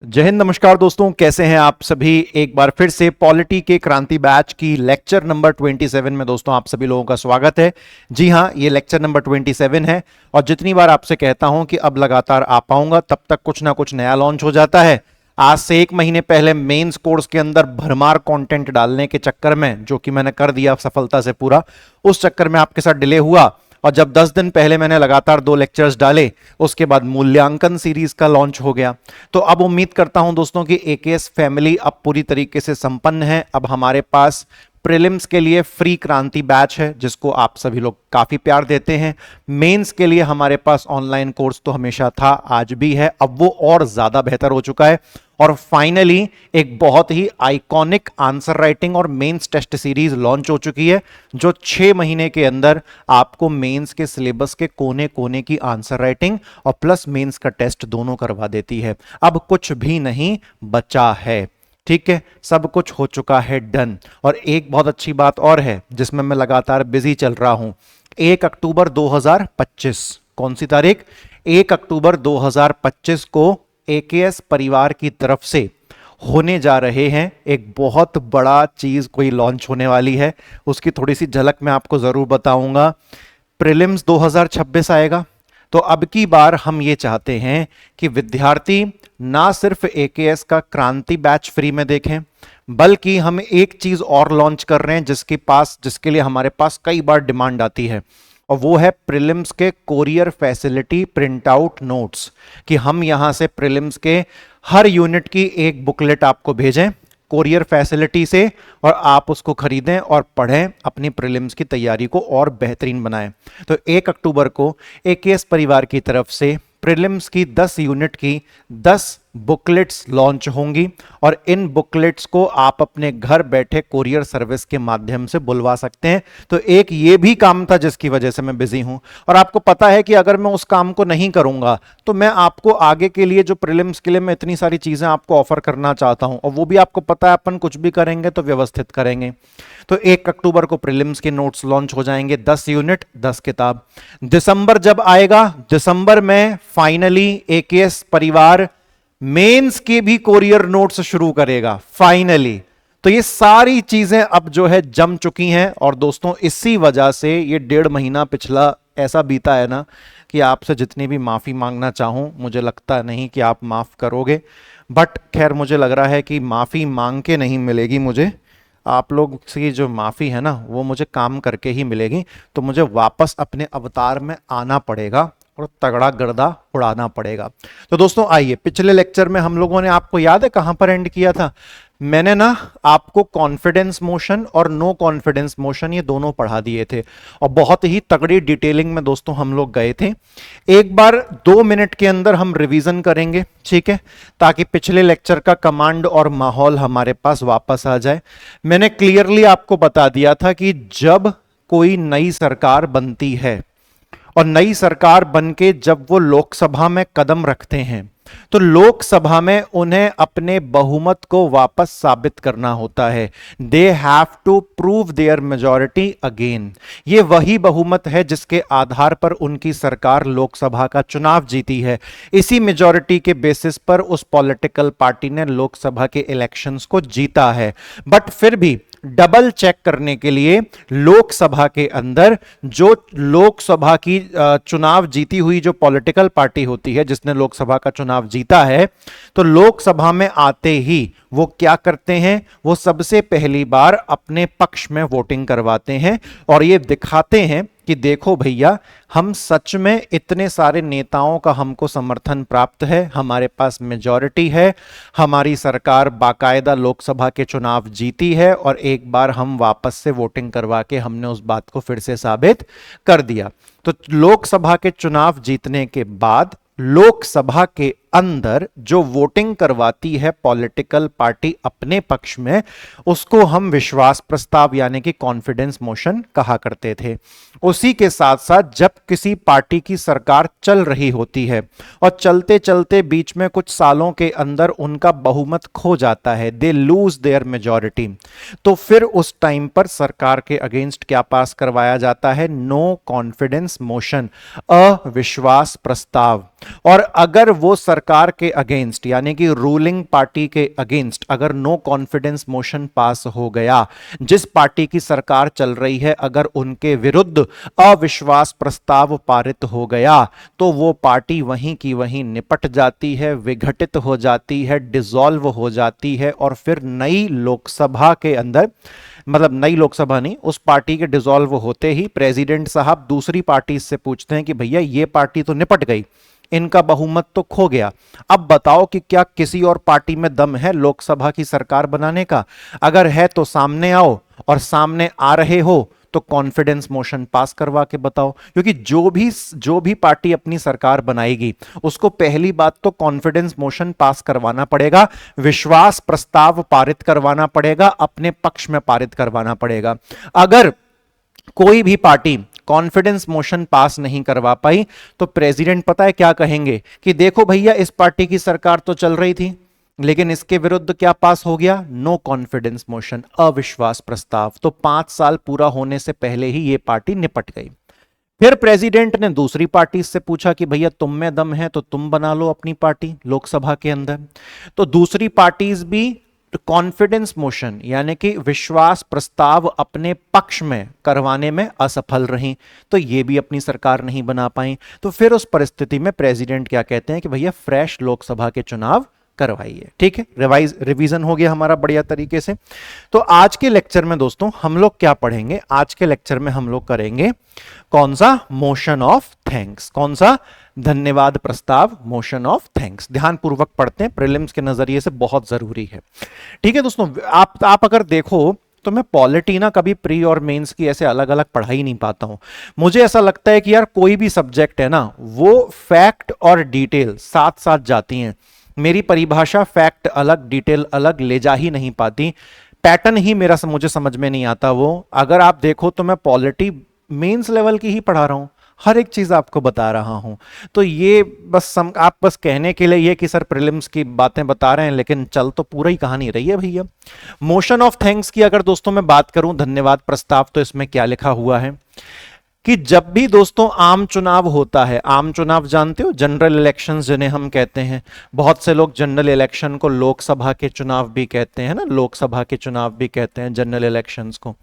जय हिंद, नमस्कार दोस्तों, कैसे हैं आप सभी। एक बार फिर से पॉलिटी के क्रांति बैच की लेक्चर नंबर 27 में दोस्तों आप सभी लोगों का स्वागत है। जी हां, ये लेक्चर नंबर 27 है और जितनी बार आपसे कहता हूं कि अब लगातार आ पाऊंगा तब तक कुछ ना कुछ नया लॉन्च हो जाता है। आज से एक महीने पहले मेंस कोर्स के अंदर भरमार कंटेंट डालने के चक्कर में, जो कि मैंने कर दिया सफलता से पूरा, उस चक्कर में आपके साथ डिले हुआ। और जब 10 दिन पहले मैंने लगातार 2 लेक्चर्स डाले, उसके बाद मूल्यांकन सीरीज का लॉन्च हो गया। तो अब उम्मीद करता हूं दोस्तों कि एकेएस फैमिली अब पूरी तरीके से संपन्न है। अब हमारे पास प्रीलिम्स के लिए फ्री क्रांति बैच है जिसको आप सभी लोग काफी प्यार देते हैं। मेंस के लिए हमारे पास ऑनलाइन कोर्स तो हमेशा था, आज भी है, अब वो और ज्यादा बेहतर हो चुका है। और फाइनली एक बहुत ही आइकॉनिक आंसर राइटिंग और मेंस टेस्ट सीरीज लॉन्च हो चुकी है, जो 6 महीने के अंदर आपको मेंस के सिलेबस के कोने कोने की आंसर राइटिंग और प्लस मेंस का टेस्ट दोनों करवा देती है। अब कुछ भी नहीं बचा है, ठीक है, सब कुछ हो चुका है डन। और एक बहुत अच्छी बात और है जिसमें मैं लगातार बिजी चल रहा हूं। 1 अक्टूबर 2025, कौन सी तारीख? 1 अक्टूबर 2025 को एकेएस परिवार की तरफ से होने जा रहे हैं एक बहुत बड़ा चीज, कोई लॉन्च होने वाली है। उसकी थोड़ी सी झलक मैं आपको जरूर बताऊंगा। प्रीलिम्स 2026 आएगा, तो अब की बार हम ये चाहते हैं कि विद्यार्थी ना सिर्फ एकेएस का क्रांति बैच फ्री में देखें, बल्कि हम एक चीज और लॉन्च कर रहे हैं जिसके लिए हमारे पास कई बार डिमांड आती है, और वो है प्रीलिम्स के courier facility print out notes. कि हम यहां से प्रीलिम्स के हर यूनिट की एक बुकलेट आपको भेजें कोरियर फैसिलिटी से, और आप उसको खरीदें और पढ़ें, अपनी प्रीलिम्स की तैयारी को और बेहतरीन बनाएं। तो 1 अक्टूबर को एकेएस परिवार की तरफ से प्रीलिम्स की 10 यूनिट की 10 बुकलेट्स लॉन्च होंगी, और इन बुकलेट्स को आप अपने घर बैठे कोरियर सर्विस के माध्यम से बुलवा सकते हैं। तो एक ये भी काम था जिसकी वजह से मैं बिजी हूं, और आपको पता है कि अगर मैं उस काम को नहीं करूंगा तो मैं आपको आगे के लिए जो प्रीलिम्स के लिए मैं इतनी सारी चीजें आपको ऑफर करना चाहता हूं, और वो भी आपको पता है अपन कुछ भी करेंगे तो व्यवस्थित करेंगे। तो 1 अक्टूबर को प्रीलिम्स के नोट्स लॉन्च हो जाएंगे, 10 यूनिट 10 किताब। दिसंबर जब आएगा, दिसंबर में फाइनली एकेएस परिवार मेंस के भी कोरियर नोट्स शुरू करेगा फाइनली। तो ये सारी चीजें अब जो है जम चुकी हैं, और दोस्तों इसी वजह से ये 1.5 महीना पिछला ऐसा बीता है ना कि आपसे जितनी भी माफी मांगना चाहूं, मुझे लगता नहीं कि आप माफ करोगे। बट खैर, मुझे लग रहा है कि माफी मांग के नहीं मिलेगी मुझे, आप लोग की जो माफी है ना वो मुझे काम करके ही मिलेगी। तो मुझे वापस अपने अवतार में आना पड़ेगा और तगड़ा गर्दा उड़ाना पड़ेगा। तो दोस्तों आइए, पिछले लेक्चर में हम लोगों ने, आपको याद है कहां पर एंड किया था? मैंने ना आपको कॉन्फिडेंस मोशन और नो कॉन्फिडेंस मोशन ये दोनों पढ़ा दिए थे, और बहुत ही तगड़ी डिटेलिंग में दोस्तों हम लोग गए थे। एक बार 2 मिनट के अंदर हम रिवीजन करेंगे, ठीक है, ताकि पिछले लेक्चर का कमांड और माहौल हमारे पास वापस आ जाए। मैंने क्लियरली आपको बता दिया था कि जब कोई नई सरकार बनती है और नई सरकार बनके जब वो लोकसभा में कदम रखते हैं, तो लोकसभा में उन्हें अपने बहुमत को वापस साबित करना होता है। They have to prove their majority again. ये वही बहुमत है जिसके आधार पर उनकी सरकार लोकसभा का चुनाव जीती है। इसी मेजॉरिटी के बेसिस पर उस पॉलिटिकल पार्टी ने लोकसभा के इलेक्शंस को जीता है। बट फिर भी डबल चेक करने के लिए लोकसभा के अंदर जो लोकसभा की चुनाव जीती हुई जो पॉलिटिकल पार्टी होती है जिसने लोकसभा का चुनाव जीता है, तो लोकसभा में आते ही वो क्या करते हैं? वो सबसे पहली बार अपने पक्ष में वोटिंग करवाते हैं और ये दिखाते हैं कि देखो भैया, हम सच में इतने सारे नेताओं का हमको समर्थन प्राप्त है, हमारे पास मेजॉरिटी है, हमारी सरकार बाकायदा लोकसभा के चुनाव जीती है, और एक बार हम वापस से वोटिंग करवा के हमने उस बात को फिर से साबित कर दिया। तो लोकसभा के चुनाव जीतने के बाद लोकसभा के अंदर जो वोटिंग करवाती है पॉलिटिकल पार्टी अपने पक्ष में, उसको हम विश्वास प्रस्ताव यानी कि कॉन्फिडेंस मोशन कहा करते थे। उसी के साथ साथ जब किसी पार्टी की सरकार चल रही होती है और चलते चलते बीच में कुछ सालों के अंदर उनका बहुमत खो जाता है, दे लूज देयर मेजॉरिटी, तो फिर उस टाइम पर सरकार के अगेंस्ट क्या पास करवाया जाता है? नो कॉन्फिडेंस मोशन, अविश्वास प्रस्ताव। और अगर वो सरकार के अगेंस्ट यानी कि रूलिंग पार्टी के अगेंस्ट अगर नो कॉन्फिडेंस मोशन पास हो गया, जिस पार्टी की सरकार चल रही है अगर उनके विरुद्ध अविश्वास प्रस्ताव पारित हो गया, तो वो पार्टी वहीं की वहीं निपट जाती है, विघटित हो जाती है, डिसॉल्व हो जाती है और फिर नई लोकसभा के अंदर, मतलब नई लोकसभा नहीं, उस पार्टी के डिसॉल्व होते ही प्रेसिडेंट साहब दूसरी पार्टी से पूछते हैं कि भैया ये पार्टी तो निपट गई, इनका बहुमत तो खो गया, अब बताओ कि क्या किसी और पार्टी में दम है लोकसभा की सरकार बनाने का? अगर है तो सामने आओ, और सामने आ रहे हो तो कॉन्फिडेंस मोशन पास करवा के बताओ, क्योंकि जो भी पार्टी अपनी सरकार बनाएगी उसको पहली बात तो कॉन्फिडेंस मोशन पास करवाना पड़ेगा, विश्वास प्रस्ताव पारित करवाना पड़ेगा, अपने पक्ष में पारित करवाना पड़ेगा। अगर कोई भी पार्टी कॉन्फिडेंस मोशन पास नहीं करवा पाई तो प्रेसिडेंट पता है क्या कहेंगे कि देखो भैया इस पार्टी की सरकार तो चल रही थी लेकिन इसके विरुद्ध क्या पास हो गया? नो कॉन्फिडेंस मोशन, अविश्वास प्रस्ताव। तो 5 साल पूरा होने से पहले ही ये पार्टी निपट गई। फिर प्रेसिडेंट ने दूसरी पार्टी से पूछा कि भैया तुम में दम है तो तुम बना लो अपनी पार्टी लोकसभा के अंदर। तो दूसरी पार्टीज भी कॉन्फिडेंस मोशन यानी कि विश्वास प्रस्ताव अपने पक्ष में करवाने में असफल रही, तो ये भी अपनी सरकार नहीं बना पाई। तो फिर उस परिस्थिति में प्रेसिडेंट क्या कहते हैं कि भैया फ्रेश लोकसभा के चुनाव करवाइए। ठीक है, रिवीजन हो गया हमारा बढ़िया तरीके से। तो आज के लेक्चर में दोस्तों हम लोग क्या पढ़ेंगे? आज के लेक्चर में हम लोग करेंगे कौन सा? Motion of thanks. कौन सा? धन्यवाद प्रस्ताव, मोशन ऑफ थैंक्स। ध्यान पूर्वक पढ़ते हैं, प्रीलिम्स के नजरिए से बहुत जरूरी है। ठीक है दोस्तों, आप अगर देखो तो मैं पॉलिटी ना कभी प्री और मेंस की ऐसे अलग अलग पढ़ाई नहीं पाता हूं। मुझे ऐसा लगता है कि यार कोई भी सब्जेक्ट है ना वो फैक्ट और डिटेल साथ साथ जाती हैं। मेरी परिभाषा फैक्ट अलग डिटेल अलग ले जा ही नहीं पाती, पैटर्न ही मेरा मुझे समझ में नहीं आता। वो अगर आप देखो तो मैं पॉलिटी मेंस लेवल की ही पढ़ा रहा हूं, हर एक चीज आपको बता रहा हूं। तो ये बस आप बस कहने के लिए ये कि सर प्रीलिम्स की बातें बता रहे हैं, लेकिन चल तो पूरा ही कहानी रही है भैया। मोशन ऑफ थैंक्स की अगर दोस्तों मैं बात करूं, धन्यवाद प्रस्ताव, तो इसमें क्या लिखा हुआ है कि जब भी दोस्तों आम चुनाव होता है, आम चुनाव जानते हो, जनरल इलेक्शंस जिन्हें हम कहते हैं, बहुत से लोग जनरल इलेक्शन को लोकसभा के चुनाव भी कहते हैं ना, लोकसभा के चुनाव भी कहते हैं जनरल इलेक्शंस को,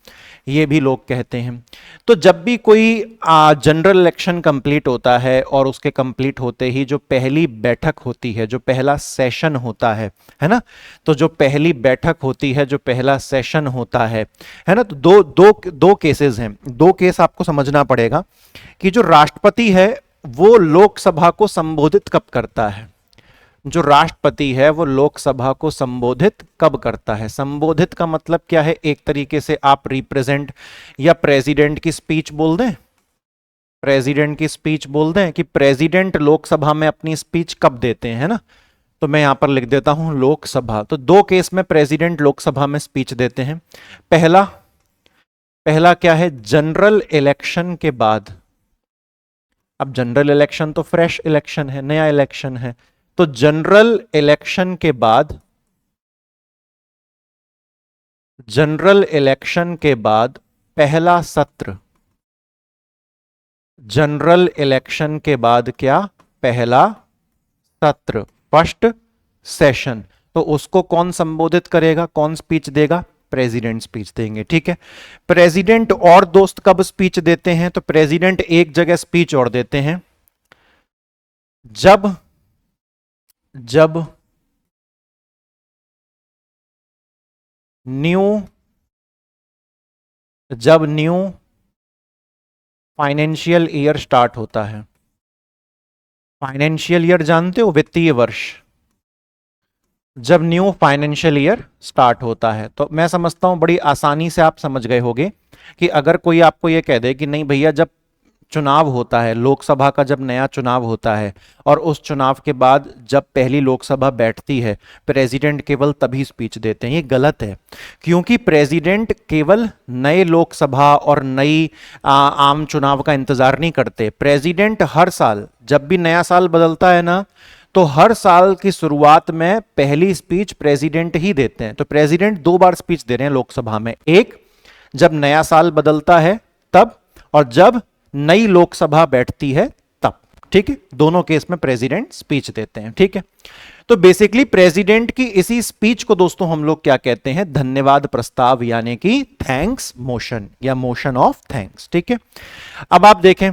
ये भी लोग कहते हैं। तो जब भी कोई जनरल इलेक्शन कंप्लीट होता है और उसके कंप्लीट होते ही जो पहली बैठक होती है, जो पहला सेशन होता है ना, तो जो पहली बैठक होती है, जो पहला सेशन होता है ना, तो दो केसेस हैं, दो केस आपको समझना पड़ेगा कि जो राष्ट्रपति है वो लोकसभा को संबोधित कब करता है। जो राष्ट्रपति है वो लोकसभा को संबोधित कब करता है? संबोधित का मतलब क्या है? एक तरीके से आप रिप्रेजेंट या प्रेसिडेंट की स्पीच बोल दें, प्रेसिडेंट की स्पीच बोल दें कि प्रेसिडेंट लोकसभा में अपनी स्पीच कब देते हैं ना। तो मैं यहां पर लिख देता हूं लोकसभा। तो दो केस में प्रेसिडेंट लोकसभा में स्पीच देते हैं। पहला क्या है? जनरल इलेक्शन के बाद। अब जनरल इलेक्शन तो फ्रेश इलेक्शन है, नया इलेक्शन है, तो जनरल इलेक्शन के बाद, जनरल इलेक्शन के बाद पहला सत्र, जनरल इलेक्शन के बाद क्या? पहला सत्र, फर्स्ट सेशन। तो उसको कौन संबोधित करेगा, कौन स्पीच देगा? प्रेसिडेंट स्पीच देंगे। ठीक है, प्रेसिडेंट और दोस्त कब स्पीच देते हैं? तो प्रेसिडेंट एक जगह स्पीच और देते हैं जब न्यू फाइनेंशियल ईयर स्टार्ट होता है। फाइनेंशियल ईयर जानते हो? वित्तीय वर्ष। जब न्यू फाइनेंशियल ईयर स्टार्ट होता है, तो मैं समझता हूं बड़ी आसानी से आप समझ गए होंगे कि अगर कोई आपको यह कह दे कि नहीं भैया जब चुनाव होता है, लोकसभा का जब नया चुनाव होता है और उस चुनाव के बाद जब पहली लोकसभा बैठती है, प्रेसिडेंट केवल तभी स्पीच देते हैं, ये गलत है। क्योंकि प्रेसिडेंट केवल नए लोकसभा और नई आम चुनाव का इंतजार नहीं करते। प्रेसिडेंट हर साल जब भी नया साल बदलता है ना, तो हर साल की शुरुआत में पहली स्पीच प्रेसिडेंट ही देते हैं। तो प्रेसिडेंट 2 बार स्पीच दे रहे हैं लोकसभा में, एक जब नया साल बदलता है तब, और जब नई लोकसभा बैठती है तब। ठीक है, दोनों केस में प्रेसिडेंट स्पीच देते हैं। ठीक है, तो बेसिकली प्रेसिडेंट की इसी स्पीच को दोस्तों हम लोग क्या कहते हैं, धन्यवाद प्रस्ताव, यानी कि थैंक्स मोशन या मोशन ऑफ थैंक्स। ठीक है, अब आप देखें,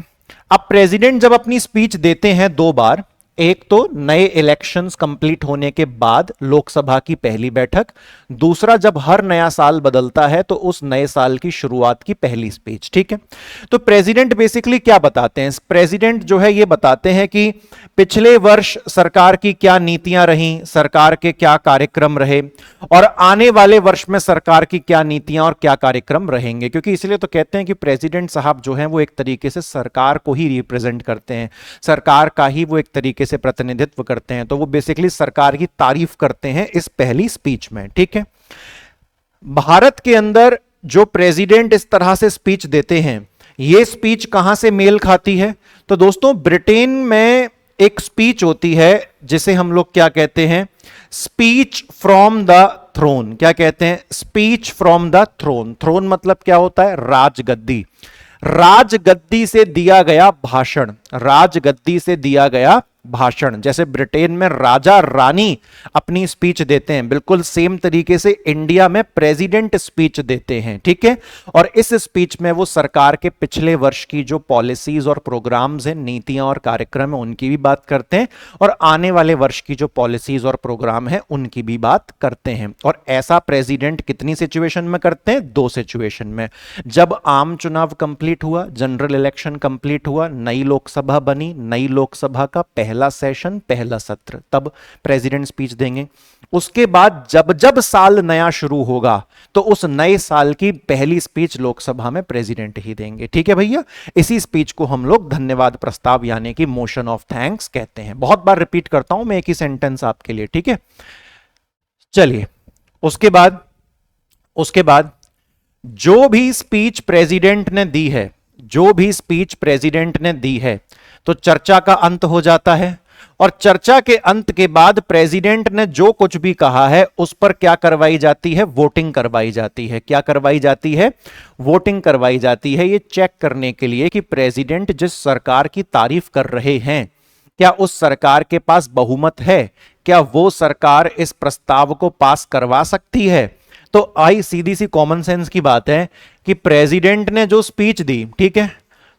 अब प्रेसिडेंट जब अपनी स्पीच देते हैं दो बार, एक तो नए इलेक्शंस कंप्लीट होने के बाद लोकसभा की पहली बैठक, दूसरा जब हर नया साल बदलता है तो उस नए साल की शुरुआत की पहली स्पीच। ठीक है, तो प्रेसिडेंट बेसिकली क्या बताते हैं, प्रेसिडेंट जो है ये बताते हैं कि पिछले वर्ष सरकार की क्या नीतियां रहीं, सरकार के क्या कार्यक्रम रहे, और आने वाले वर्ष में सरकार की क्या नीतियां और क्या कार्यक्रम रहेंगे। क्योंकि इसलिए तो कहते हैं कि प्रेसिडेंट साहब जो हैं वो एक तरीके से सरकार को ही रिप्रेजेंट करते हैं, सरकार का ही वो एक तरीके से प्रतिनिधित्व करते हैं, तो वो बेसिकली सरकार की तारीफ करते हैं इस पहली स्पीच में। ठीक है, भारत के अंदर जो प्रेसिडेंट इस तरह से स्पीच देते हैं, ये स्पीच कहां से मेल खाती है, तो दोस्तों ब्रिटेन में एक स्पीच होती है जिसे हम लोग क्या कहते हैं, स्पीच फ्रॉम द थ्रोन। क्या कहते हैं, speech from the throne. Throne मतलब क्या होता है, राजगद्दी। राजगद्दी से दिया गया भाषण, राजगद्दी से दिया गया भाषण। जैसे ब्रिटेन में राजा रानी अपनी स्पीच देते हैं, बिल्कुल सेम तरीके से इंडिया में प्रेसिडेंट स्पीच देते हैं। ठीक है, और इस स्पीच में वो सरकार के पिछले वर्ष की जो पॉलिसीज और प्रोग्राम्स हैं, नीतियां और कार्यक्रम है, उनकी भी बात करते हैं, और आने वाले वर्ष की जो पॉलिसीज और प्रोग्राम है उनकी भी बात करते हैं। और ऐसा प्रेसिडेंट कितनी सिचुएशन में करते हैं, दो सिचुएशन में। जब आम चुनाव कंप्लीट हुआ, जनरल इलेक्शन कंप्लीट हुआ, नई लोकसभा बनी, नई लोकसभा का पहला सेशन, पहला सत्र, तब प्रेसिडेंट स्पीच देंगे। उसके बाद जब जब साल नया शुरू होगा तो उस नए साल की पहली स्पीच लोकसभा में प्रेसिडेंट ही देंगे। ठीक है भैया, इसी स्पीच को हम लोग धन्यवाद प्रस्ताव यानी कि मोशन ऑफ थैंक्स कहते हैं। बहुत बार रिपीट करता हूं मैं एक ही सेंटेंस आपके लिए। ठीक है, चलिए उसके बाद जो भी स्पीच प्रेसिडेंट ने दी है, जो भी स्पीच प्रेसिडेंट ने दी है, तो चर्चा का अंत हो जाता है, और चर्चा के अंत के बाद प्रेसिडेंट ने जो कुछ भी कहा है उस पर क्या करवाई जाती है, वोटिंग करवाई जाती है। क्या करवाई जाती है, वोटिंग करवाई जाती है, ये चेक करने के लिए कि प्रेसिडेंट जिस सरकार की तारीफ कर रहे हैं, क्या उस सरकार के पास बहुमत है, क्या वो सरकार इस प्रस्ताव को पास करवा सकती है। तो आई सीधी सी कॉमन सेंस की बात है कि प्रेसिडेंट ने जो स्पीच दी, ठीक है,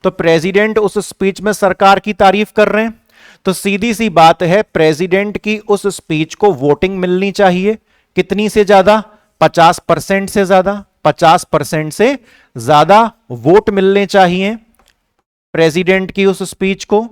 तो प्रेसिडेंट उस स्पीच में सरकार की तारीफ कर रहे हैं, तो सीधी सी बात है प्रेसिडेंट की उस स्पीच को वोटिंग मिलनी चाहिए। कितनी से ज्यादा, 50% से ज्यादा, 50% से ज्यादा वोट मिलने चाहिए प्रेसिडेंट की उस स्पीच को।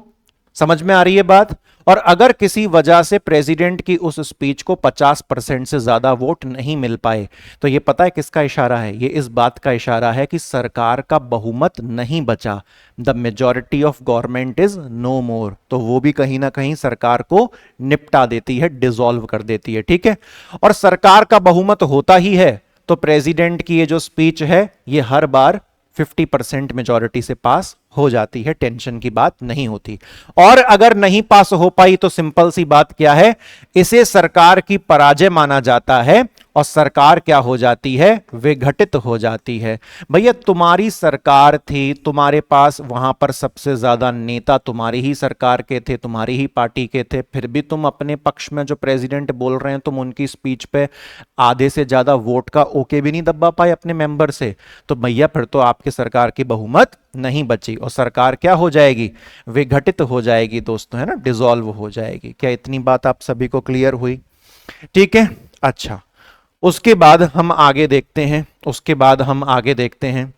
समझ में आ रही है बात। और अगर किसी वजह से प्रेसिडेंट की उस स्पीच को 50% से ज्यादा वोट नहीं मिल पाए, तो यह पता है किसका इशारा है, यह इस बात का इशारा है कि सरकार का बहुमत नहीं बचा, the majority of government is no more. तो वो भी कहीं ना कहीं सरकार को निपटा देती है, डिसॉल्व कर देती है। ठीक है, और सरकार का बहुमत होता ही है तो प्रेसिडेंट की ये जो स्पीच है ये हर बार 50% मेजॉरिटी से पास हो जाती है, टेंशन की बात नहीं होती। और अगर नहीं पास हो पाई तो सिंपल सी बात क्या है, इसे सरकार की पराजय माना जाता है और सरकार क्या हो जाती है, विघटित हो जाती है। भैया तुम्हारी सरकार थी, तुम्हारे पास वहां पर सबसे ज्यादा नेता तुम्हारी ही सरकार के थे, तुम्हारी ही पार्टी के थे, फिर भी तुम अपने पक्ष में जो प्रेसिडेंट बोल रहे हैं तुम उनकी स्पीच पे आधे से ज्यादा वोट का ओके भी नहीं दबा पाए अपने मेंबर से, तो भैया फिर तो आपकी सरकार की बहुमत नहीं बची और सरकार क्या हो जाएगी, विघटित हो जाएगी दोस्तों, है ना, डिसॉल्व हो जाएगी। क्या इतनी बात आप सभी को क्लियर हुई? ठीक है, अच्छा उसके बाद हम आगे देखते हैं,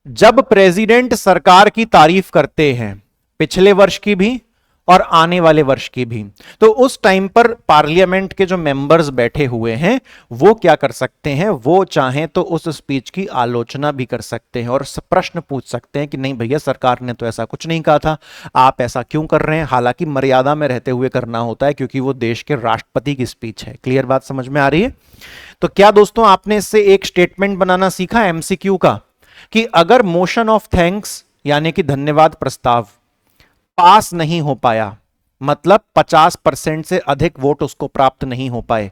जब प्रेसिडेंट सरकार की तारीफ करते हैं पिछले वर्ष की भी और आने वाले वर्ष की भी, तो उस टाइम पर पार्लियामेंट के जो मेंबर्स बैठे हुए हैं वो क्या कर सकते हैं, वो चाहें तो उस स्पीच की आलोचना भी कर सकते हैं और प्रश्न पूछ सकते हैं कि नहीं भैया सरकार ने तो ऐसा कुछ नहीं कहा था, आप ऐसा क्यों कर रहे हैं। हालांकि मर्यादा में रहते हुए करना होता है क्योंकि वो देश के राष्ट्रपति की स्पीच है। क्लियर बात समझ में आ रही है? तो क्या दोस्तों आपने इससे एक स्टेटमेंट बनाना सीखा एमसीक्यू का, कि अगर मोशन ऑफ थैंक्स यानी कि धन्यवाद प्रस्ताव पास नहीं हो पाया, मतलब 50% से अधिक वोट उसको प्राप्त नहीं हो पाए,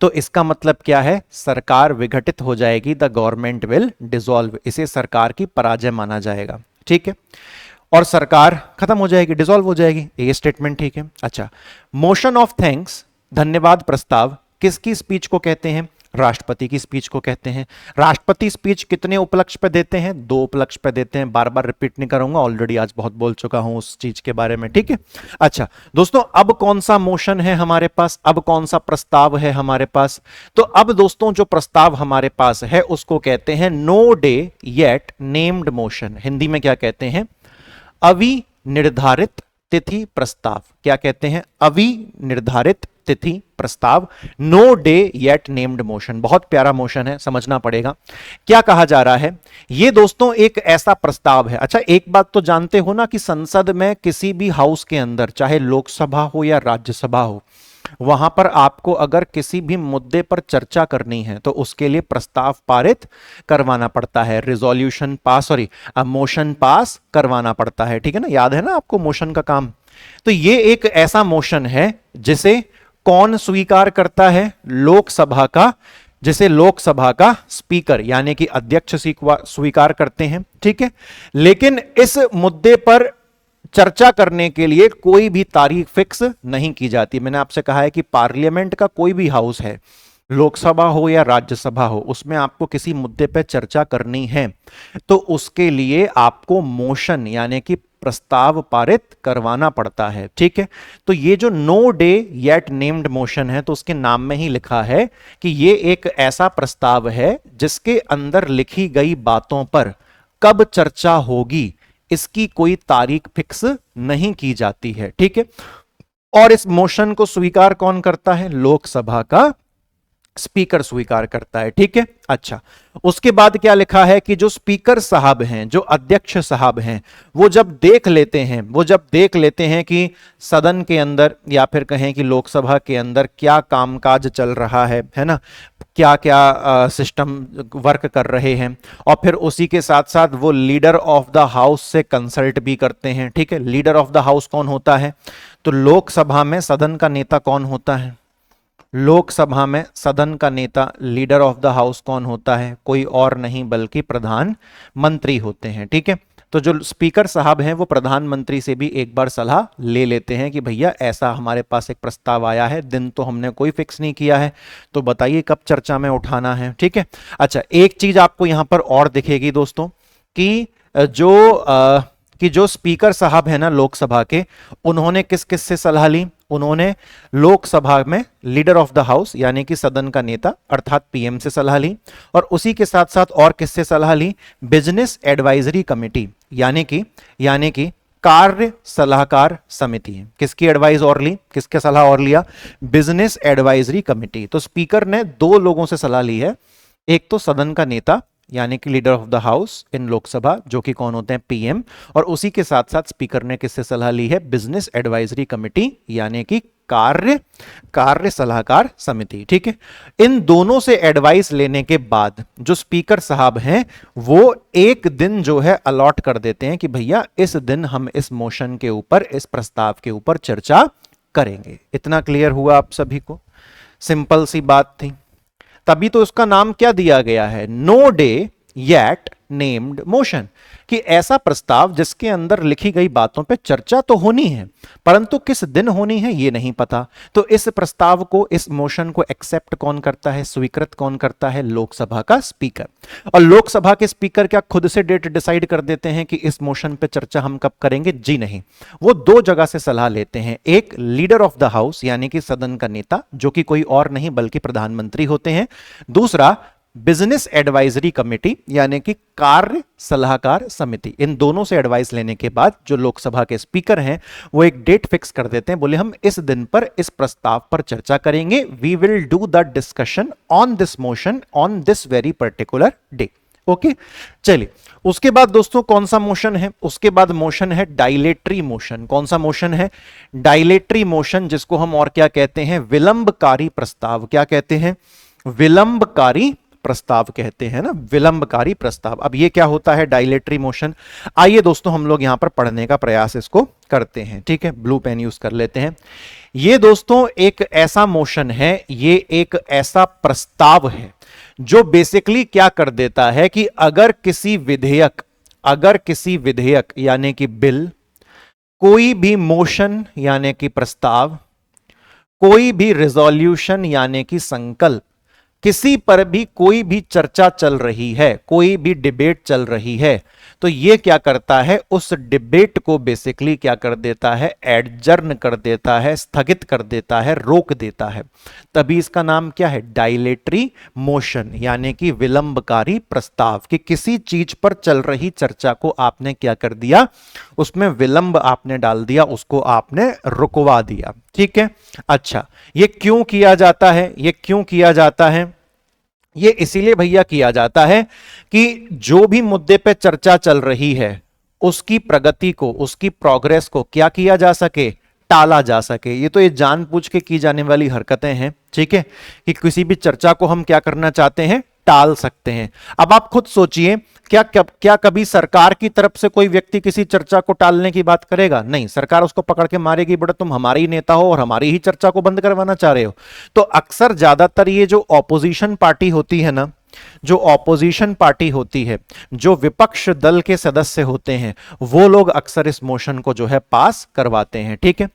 तो इसका मतलब क्या है, सरकार विघटित हो जाएगी, द गवर्नमेंट विल डिसॉल्व, इसे सरकार की पराजय माना जाएगा। ठीक है, और सरकार खत्म हो जाएगी, डिसॉल्व हो जाएगी। ये स्टेटमेंट ठीक है। अच्छा, मोशन ऑफ थैंक्स, धन्यवाद प्रस्ताव, किसकी स्पीच को कहते हैं? राष्ट्रपति की स्पीच को कहते हैं। राष्ट्रपति स्पीच कितने उपलक्ष्य पे देते हैं? 2 उपलक्ष्य पे देते हैं। बार बार रिपीट नहीं करूंगा, ऑलरेडी आज बहुत बोल चुका हूं उस चीज के बारे में, ठीक है। अच्छा दोस्तों, अब कौन सा मोशन है हमारे पास, अब कौन सा प्रस्ताव है हमारे पास? तो अब दोस्तों जो प्रस्ताव हमारे पास है उसको कहते हैं no day yet named motion. Hindi में क्या कहते हैं? अविनिर्धारित तिथि प्रस्ताव। क्या कहते हैं? अविनिर्धारित तिथि प्रस्ताव, no day yet named motion. बहुत प्यारा मोशन है, समझना पड़ेगा क्या कहा जा रहा है। ये दोस्तों एक ऐसा प्रस्ताव है। अच्छा, एक बात तो जानते हो ना कि संसद में किसी भी हाउस के अंदर, चाहे लोकसभा हो या राज्यसभा हो, वहां पर आपको अगर किसी भी मुद्दे पर चर्चा करनी है तो उसके लिए प्रस्ताव पारित करवाना पड़ता है, resolution pass, sorry motion pass करवाना पड़ता है, ठीक है ना। याद है ना आपको मोशन का काम। तो ये एक ऐसा मोशन है जिसे कौन स्वीकार करता है? लोकसभा का, जिसे लोकसभा का स्पीकर यानी कि अध्यक्ष स्वीकार करते हैं, ठीक है। लेकिन इस मुद्दे पर चर्चा करने के लिए कोई भी तारीख फिक्स नहीं की जाती। मैंने आपसे कहा है कि पार्लियामेंट का कोई भी हाउस है, लोकसभा हो या राज्यसभा हो, उसमें आपको किसी मुद्दे पर चर्चा करनी है तो उसके लिए आपको मोशन यानी कि प्रस्ताव पारित करवाना पड़ता है, ठीक है। तो ये जो no day yet named motion है, तो उसके नाम में ही लिखा है कि ये एक ऐसा प्रस्ताव है जिसके अंदर लिखी गई बातों पर कब चर्चा होगी इसकी कोई तारीख फिक्स नहीं की जाती है, ठीक है। और इस मोशन को स्वीकार कौन करता है? लोकसभा का स्पीकर स्वीकार करता है, ठीक है। अच्छा, उसके बाद क्या लिखा है कि जो स्पीकर साहब हैं, जो अध्यक्ष साहब हैं, वो जब देख लेते हैं कि सदन के अंदर या फिर कहें कि लोकसभा के अंदर क्या कामकाज चल रहा है ना, क्या क्या सिस्टम वर्क कर रहे हैं, और फिर उसी के साथ साथ वो लीडर ऑफ द हाउस से कंसल्ट भी करते हैं, ठीक है। लीडर ऑफ द हाउस कौन होता है? तो लोकसभा में सदन का नेता कौन होता है? लोकसभा में सदन का नेता, लीडर ऑफ द हाउस कौन होता है? कोई और नहीं बल्कि प्रधानमंत्री होते हैं, ठीक है। तो जो स्पीकर साहब हैं वो प्रधानमंत्री से भी एक बार सलाह ले लेते हैं कि भैया ऐसा हमारे पास एक प्रस्ताव आया है, दिन तो हमने कोई फिक्स नहीं किया है, तो बताइए कब चर्चा में उठाना है, ठीक है। अच्छा, एक चीज आपको यहां पर और दिखेगी दोस्तों कि जो स्पीकर साहब है ना लोकसभा के, उन्होंने किस किस से सलाह ली? उन्होंने लोकसभा में लीडर ऑफ द हाउस यानी कि सदन का नेता अर्थात पीएम से सलाह ली, और उसी के साथ साथ और किससे सलाह ली? बिजनेस एडवाइजरी कमेटी यानी कि कार्य सलाहकार समिति। किसकी एडवाइस और ली, किसके सलाह और लिया? Business advisory committee. तो स्पीकर ने 2 लोगों से सलाह ली है, एक तो सदन का नेता यानी कि leader of the house in Lok Sabha, जो कि कौन होते हैं? पीएम, और उसी के साथ साथ स्पीकर ने किससे सलाह ली है? बिजनेस एडवाइजरी कमेटी यानी कि कार्य सलाहकार समिति, ठीक है। इन दोनों से एडवाइस लेने के बाद जो स्पीकर साहब हैं वो एक दिन जो है अलॉट कर देते हैं कि भैया इस दिन हम इस मोशन के ऊपर, इस प्रस्ताव के ऊपर चर्चा करेंगे। इतना क्लियर हुआ आप सभी को? सिंपल सी बात थी, तभी तो उसका नाम क्या दिया गया है? No day yet named motion, कि ऐसा प्रस्ताव जिसके अंदर लिखी गई बातों पे चर्चा तो होनी है परंतु किस दिन होनी है ये नहीं पता। तो इस प्रस्ताव को, इस मोशन को एक्सेप्ट कौन करता है, स्वीकृत कौन करता है? लोकसभा का स्पीकर। और लोकसभा के स्पीकर क्या खुद से डेट डिसाइड कर देते हैं कि इस मोशन पे चर्चा हम कब करेंगे? जी नहीं, वो 2 जगह से सलाह लेते हैं। एक लीडर ऑफ द हाउस यानी कि सदन का नेता, जो कि कोई और नहीं बल्कि प्रधानमंत्री होते हैं। दूसरा बिजनेस एडवाइजरी कमेटी यानी कि कार्य सलाहकार समिति। इन दोनों से एडवाइस लेने के बाद जो लोकसभा के स्पीकर हैं वो एक डेट फिक्स कर देते हैं, बोले हम इस दिन पर इस प्रस्ताव पर चर्चा करेंगे, we will do the discussion on this motion on this very particular day. Okay, चलिए उसके बाद दोस्तों कौन सा मोशन है? उसके बाद मोशन है डायलेटरी मोशन। कौन सा मोशन है? डायलेटरी मोशन, जिसको हम और क्या कहते हैं? विलंबकारी प्रस्ताव। क्या कहते हैं? विलंबकारी प्रस्ताव कहते हैं ना, विलंबकारी प्रस्ताव। अब ये क्या होता है डायलेटरी मोशन? आइए दोस्तों हम लोग यहां पर पढ़ने का प्रयास इसको करते हैं, ठीक है। ब्लू पेन यूज कर लेते हैं। ये दोस्तों एक ऐसा मोशन है, ये एक ऐसा प्रस्ताव है जो बेसिकली क्या कर देता है कि अगर किसी विधेयक अगर किसी विधेयक यानी कि बिल, कोई भी मोशन यानी कि प्रस्ताव, कोई भी रिजोल्यूशन यानी कि संकल्प, किसी पर भी कोई भी चर्चा चल रही है, कोई भी डिबेट चल रही है, तो यह क्या करता है, उस डिबेट को बेसिकली क्या कर देता है, एडजर्न कर देता है, स्थगित कर देता है, रोक देता है। तभी इसका नाम क्या है, डायलेटरी मोशन, यानी कि विलंबकारी प्रस्ताव, कि किसी चीज पर चल रही चर्चा को आपने क्या कर दिया, उसमें विलंब आपने डाल दिया, उसको आपने रुकवा दिया। ठीक है। अच्छा, ये क्यों किया जाता है, ये क्यों किया जाता है, ये इसीलिए भैया किया जाता है कि जो भी मुद्दे पे चर्चा चल रही है उसकी प्रगति को, उसकी प्रोग्रेस को क्या किया जा सके, टाला जा सके। ये तो ये जानबूझ के की जाने वाली हरकतें हैं। ठीक है, कि किसी भी चर्चा को हम क्या करना चाहते हैं, टाल सकते हैं। अब आप खुद सोचिए, क्या कभी सरकार की तरफ से कोई व्यक्ति किसी चर्चा को टालने की बात करेगा? नहीं, सरकार उसको पकड़ के मारेगी, बड़ा तुम हमारे ही नेता हो और हमारी ही चर्चा को बंद करवाना चाह रहे हो। तो अक्सर ज्यादातर ये जो ऑपोजिशन पार्टी होती है ना, जो ऑपोजिशन पार्टी होती है, जो विपक्ष दल के सदस्य होते हैं, वो लोग अक्सर इस मोशन को जो है पास करवाते हैं। ठीक है,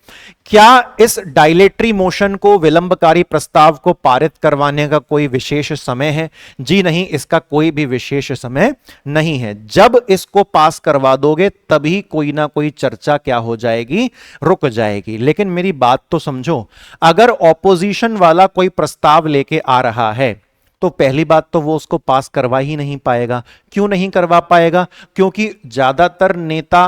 क्या इस डायलेटरी मोशन को, विलंबकारी प्रस्ताव को पारित करवाने का कोई विशेष समय है? जी नहीं, इसका कोई भी विशेष समय नहीं है। जब इसको पास करवा दोगे तभी कोई ना कोई चर्चा क्या हो जाएगी, रुक जाएगी। लेकिन मेरी बात तो समझो, अगर ऑपोजिशन वाला कोई प्रस्ताव लेके आ रहा है तो पहली बात तो वो उसको पास करवा ही नहीं पाएगा। क्यों नहीं करवा पाएगा? क्योंकि ज्यादातर नेता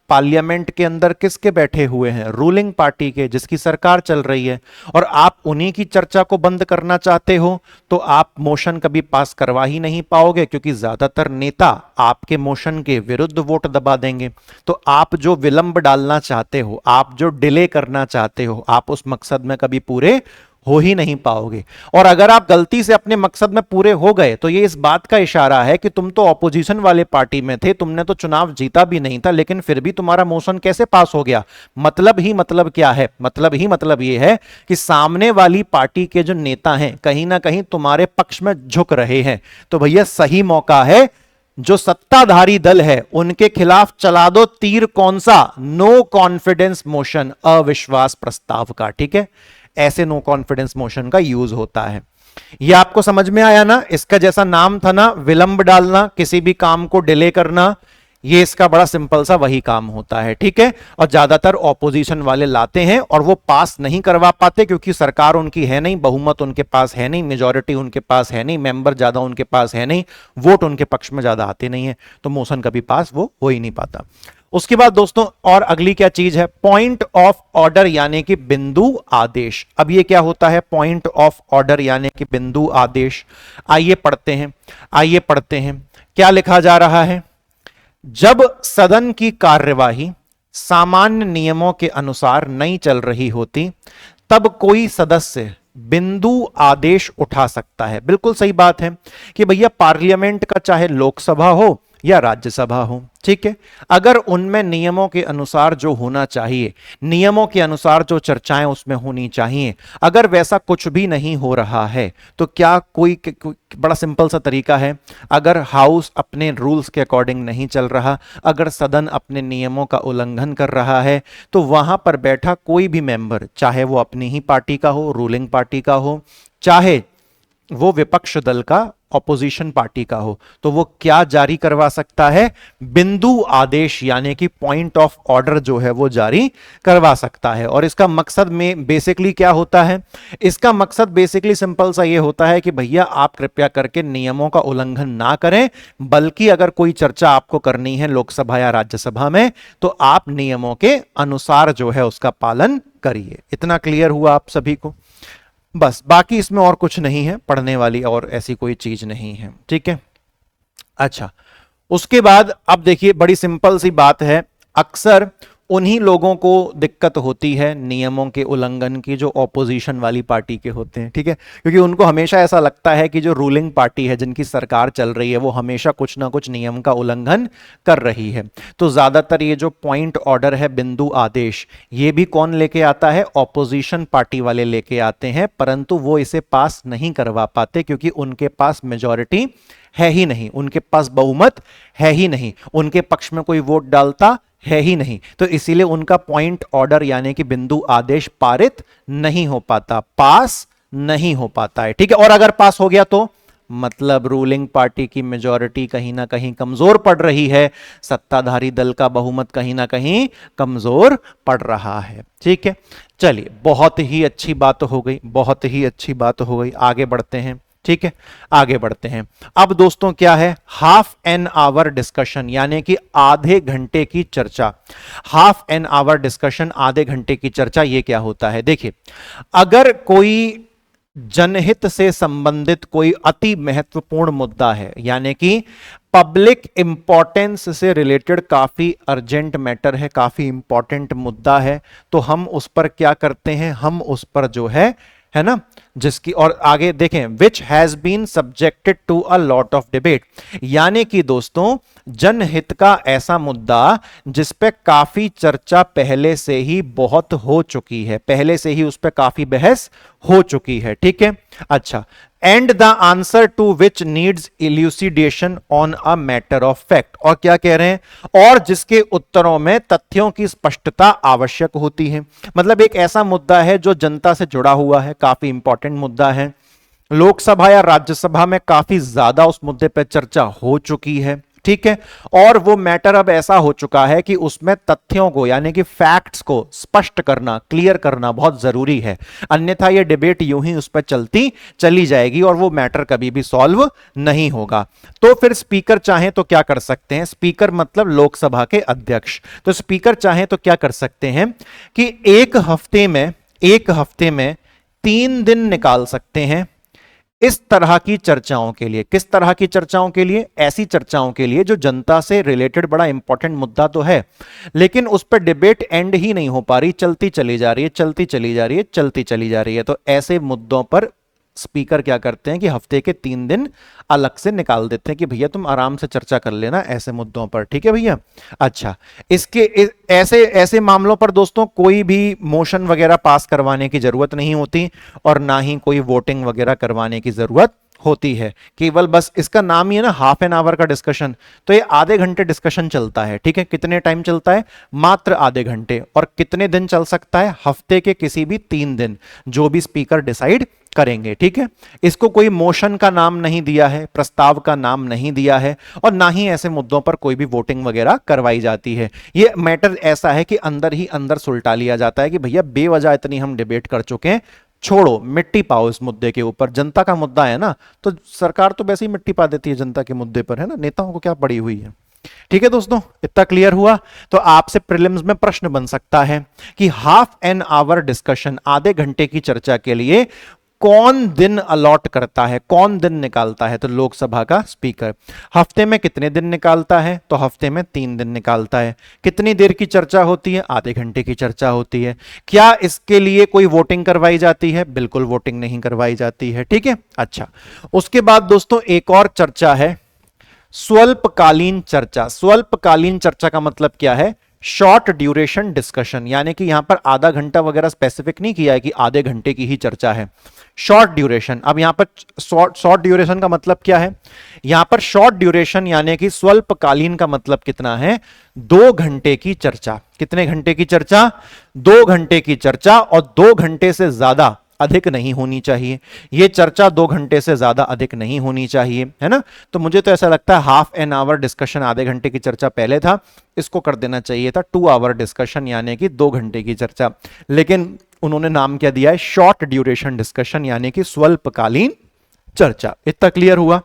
पार्लियामेंट के अंदर किसके बैठे हुए हैं, रूलिंग पार्टी के, जिसकी सरकार चल रही है, और आप उन्हीं की चर्चा को बंद करना चाहते हो तो आप मोशन कभी पास करवा ही नहीं पाओगे, क्योंकि ज्यादातर नेता आपके मोशन के विरुद्ध वोट दबा देंगे। तो आप जो विलंब डालना चाहते हो, आप जो डिले करना चाहते हो, आप उस मकसद में कभी पूरे हो ही नहीं पाओगे। और अगर आप गलती से अपने मकसद में पूरे हो गए तो ये इस बात का इशारा है कि तुम तो ऑपोजिशन वाले पार्टी में थे, तुमने तो चुनाव जीता भी नहीं था, लेकिन फिर भी तुम्हारा मोशन कैसे पास हो गया? मतलब क्या है, मतलब ये है कि सामने वाली पार्टी के जो नेता हैं कहीं ना कहीं तुम्हारे पक्ष में झुक रहे हैं। तो भैया सही मौका है, जो सत्ताधारी दल है उनके खिलाफ चला दो तीर। कौन सा? नो कॉन्फिडेंस मोशन, अविश्वास प्रस्ताव का। ठीक है, ऐसे नो कॉन्फिडेंस मोशन का यूज होता है। ये आपको समझ में आया ना? इसका जैसा नाम था ना, विलंब डालना, किसी भी काम को डिले करना, ये इसका बड़ा सिंपल सा वही काम होता है। ठीक है, और ज्यादातर ऑपोजिशन वाले लाते हैं और वो पास नहीं करवा पाते, क्योंकि सरकार उनकी है नहीं, बहुमत उनके पास है नहीं, मेजॉरिटी उनके पास है नहीं, मेंबर ज्यादा उनके पास है नहीं, वोट उनके पक्ष में ज्यादा आते नहीं है, तो मोशन कभी पास वो हो ही नहीं पाता। उसके बाद दोस्तों और अगली क्या चीज है, पॉइंट ऑफ ऑर्डर यानी कि बिंदु आदेश। अब ये क्या होता है, पॉइंट ऑफ ऑर्डर यानी कि बिंदु आदेश? आइए पढ़ते हैं क्या लिखा जा रहा है। जब सदन की कार्यवाही सामान्य नियमों के अनुसार नहीं चल रही होती, तब कोई सदस्य बिंदु आदेश उठा सकता है। बिल्कुल सही बात है कि भैया पार्लियामेंट का चाहे लोकसभा हो या राज्यसभा हो, ठीक है, अगर उनमें नियमों के अनुसार जो होना चाहिए, नियमों के अनुसार जो चर्चाएं उसमें होनी चाहिए, अगर वैसा कुछ भी नहीं हो रहा है तो क्या कोई बड़ा सिंपल सा तरीका है, अगर हाउस अपने रूल्स के अकॉर्डिंग नहीं चल रहा, अगर सदन अपने नियमों का उल्लंघन कर रहा है, तो वहां पर बैठा कोई भी मेंबर, चाहे वो अपनी ही पार्टी का हो, रूलिंग पार्टी का हो, चाहे वो विपक्ष दल का, ऑपोजिशन पार्टी का हो, तो वो क्या जारी करवा सकता है, बिंदु आदेश यानी कि पॉइंट ऑफ ऑर्डर जो है वो जारी करवा सकता है। और इसका मकसद में बेसिकली क्या होता है, इसका मकसद बेसिकली सिंपल सा ये होता है कि भैया आप कृपया करके नियमों का उल्लंघन ना करें, बल्कि अगर कोई चर्चा आपको करनी है लोकसभा या राज्यसभा में तो आप नियमों के अनुसार जो है उसका पालन करिए। इतना क्लियर हुआ आप सभी को? बस, बाकी इसमें और कुछ नहीं है पढ़ने वाली, और ऐसी कोई चीज नहीं है। ठीक है, अच्छा, उसके बाद अब देखिए बड़ी सिंपल सी बात है, अक्सर उन्हीं लोगों को दिक्कत होती है नियमों के उल्लंघन की जो ऑपोजिशन वाली पार्टी के होते हैं। ठीक है, क्योंकि उनको हमेशा ऐसा लगता है कि जो रूलिंग पार्टी है, जिनकी सरकार चल रही है, वो हमेशा कुछ ना कुछ नियम का उल्लंघन कर रही है। तो ज्यादातर ये जो पॉइंट ऑर्डर है, बिंदु आदेश, ये भी कौन लेके आता है, ऑपोजिशन पार्टी वाले लेके आते हैं, परंतु वो इसे पास नहीं करवा पाते क्योंकि उनके पास मेजॉरिटी है ही नहीं, उनके पास बहुमत है ही नहीं, उनके पक्ष में कोई वोट डालता है ही नहीं, तो इसीलिए उनका पॉइंट ऑर्डर यानी कि बिंदु आदेश पारित नहीं हो पाता, पास नहीं हो पाता है। ठीक है, और अगर पास हो गया तो मतलब रूलिंग पार्टी की मेजॉरिटी कहीं ना कहीं कमजोर पड़ रही है, सत्ताधारी दल का बहुमत कहीं ना कहीं कमजोर पड़ रहा है। ठीक है, चलिए बहुत ही अच्छी बात हो गई, बहुत ही अच्छी बात हो गई, आगे बढ़ते हैं। ठीक है, आगे बढ़ते हैं। अब दोस्तों क्या है, हाफ एन आवर डिस्कशन यानी कि आधे घंटे की चर्चा। हाफ एन आवर डिस्कशन, आधे घंटे की चर्चा, ये क्या होता है? देखिए, अगर कोई जनहित से संबंधित कोई अति महत्वपूर्ण मुद्दा है, यानी कि पब्लिक इंपॉर्टेंस से रिलेटेड काफी अर्जेंट मैटर है, काफी इंपॉर्टेंट मुद्दा है, तो हम उस पर क्या करते हैं, हम उस पर जो है ना, जिसकी, और आगे देखें, which has been subjected to a lot of debate, यानी कि दोस्तों जनहित का ऐसा मुद्दा जिस पे काफी चर्चा पहले से ही बहुत हो चुकी है, पहले से ही उस पे काफी बहस हो चुकी है। ठीक है, अच्छा, and the answer to which needs elucidation on a matter of fact, और क्या कह रहे हैं, और जिसके उत्तरों में तथ्यों की स्पष्टता आवश्यक होती है। मतलब एक ऐसा मुद्दा है जो जनता से जुड़ा हुआ है, काफी इंपॉर्टेंट मुद्दा है, लोकसभा या राज्यसभा में काफी ज्यादा उस मुद्दे पर चर्चा हो चुकी है। ठीक है, और वो मैटर अब ऐसा हो चुका है कि उसमें तथ्यों को यानी कि फैक्ट्स को स्पष्ट करना, क्लियर करना बहुत जरूरी है, अन्यथा ये डिबेट यूं ही उस पर चलती चली जाएगी और वो मैटर कभी भी सॉल्व नहीं होगा। तो फिर स्पीकर चाहे तो क्या कर सकते हैं, स्पीकर मतलब लोकसभा के अध्यक्ष, तो स्पीकर चाहे तो क्या कर सकते हैं कि एक हफ्ते में 3 दिन निकाल सकते हैं इस तरह की चर्चाओं के लिए। किस तरह की चर्चाओं के लिए? ऐसी चर्चाओं के लिए जो जनता से रिलेटेड बड़ा इंपॉर्टेंट मुद्दा तो है, लेकिन उस पर डिबेट एंड ही नहीं हो पा रही, चलती चली जा रही है, चलती चली जा रही है, चलती चली जा रही है। तो ऐसे मुद्दों पर स्पीकर क्या करते हैं कि हफ्ते के 3 दिन अलग से निकाल देते हैं कि भैया तुम आराम से चर्चा कर लेना ऐसे मुद्दों पर। ठीक है भैया, अच्छा, ऐसे ऐसे मामलों पर दोस्तों कोई भी मोशन वगैरह पास करवाने की जरूरत नहीं होती और ना ही कोई वोटिंग वगैरह करवाने की जरूरत होती है, केवल बस इसका नाम ही है ना हाफ एन आवर का डिस्कशन, तो ये आधे घंटे डिस्कशन चलता है। ठीक है, कितने टाइम चलता है? मात्र आधे घंटे। और कितने दिन चल सकता है? हफ्ते के किसी भी 3 दिन, जो भी स्पीकर डिसाइड करेंगे। ठीक है, इसको कोई मोशन का नाम नहीं दिया है, प्रस्ताव का नाम नहीं दिया है, और ना ही ऐसे मुद्दों पर कोई भी वोटिंग वगैरह करवाई जाती है। ये मैटर ऐसा है कि अंदर ही अंदर सुलटा लिया जाता है कि भैया बेवजह इतनी हम डिबेट कर चुके हैं, छोड़ो, मिट्टी पाओ इस मुद्दे के ऊपर। जनता का मुद्दा है ना, तो सरकार तो वैसे ही मिट्टी पा देती है जनता के मुद्दे पर, है ना, नेताओं को क्या पड़ी हुई है। ठीक है दोस्तों, इतना क्लियर हुआ? तो आपसे प्रीलिम्स में प्रश्न बन सकता है कि हाफ एन आवर डिस्कशन, आधे घंटे की चर्चा के लिए कौन दिन अलॉट करता है, कौन दिन निकालता है? तो लोकसभा का स्पीकर। हफ्ते में कितने दिन निकालता है? तो हफ्ते में 3 दिन निकालता है। कितनी देर की चर्चा होती है? आधे घंटे की चर्चा होती है। क्या इसके लिए कोई वोटिंग करवाई जाती है? बिल्कुल वोटिंग नहीं करवाई जाती है। ठीक है, अच्छा, उसके बाद दोस्तों एक और चर्चा है, स्वल्पकालीन चर्चा। स्वल्पकालीन चर्चा का मतलब क्या है? शॉर्ट ड्यूरेशन डिस्कशन, यानी कि यहां पर आधा घंटा वगैरह स्पेसिफिक नहीं किया है कि आधे घंटे की ही चर्चा है, शॉर्ट ड्यूरेशन। अब यहां पर शॉर्ट ड्यूरेशन का मतलब क्या है? यहां पर शॉर्ट ड्यूरेशन यानी कि स्वल्पकालीन का मतलब कितना है? 2 घंटे की चर्चा। कितने घंटे की चर्चा? 2 घंटे की चर्चा, और 2 घंटे से ज्यादा अधिक नहीं होनी चाहिए। यह चर्चा 2 घंटे से ज्यादा अधिक नहीं होनी चाहिए, है ना। तो मुझे तो ऐसा लगता है हाफ एन आवर डिस्कशन, आधे घंटे की चर्चा पहले था, इसको कर देना चाहिए था 2 आवर डिस्कशन, यानी कि 2 घंटे की चर्चा। लेकिन उन्होंने नाम क्या दिया है? शॉर्ट ड्यूरेशन डिस्कशन, यानी कि स्वल्पकालीन चर्चा। इतना क्लियर हुआ?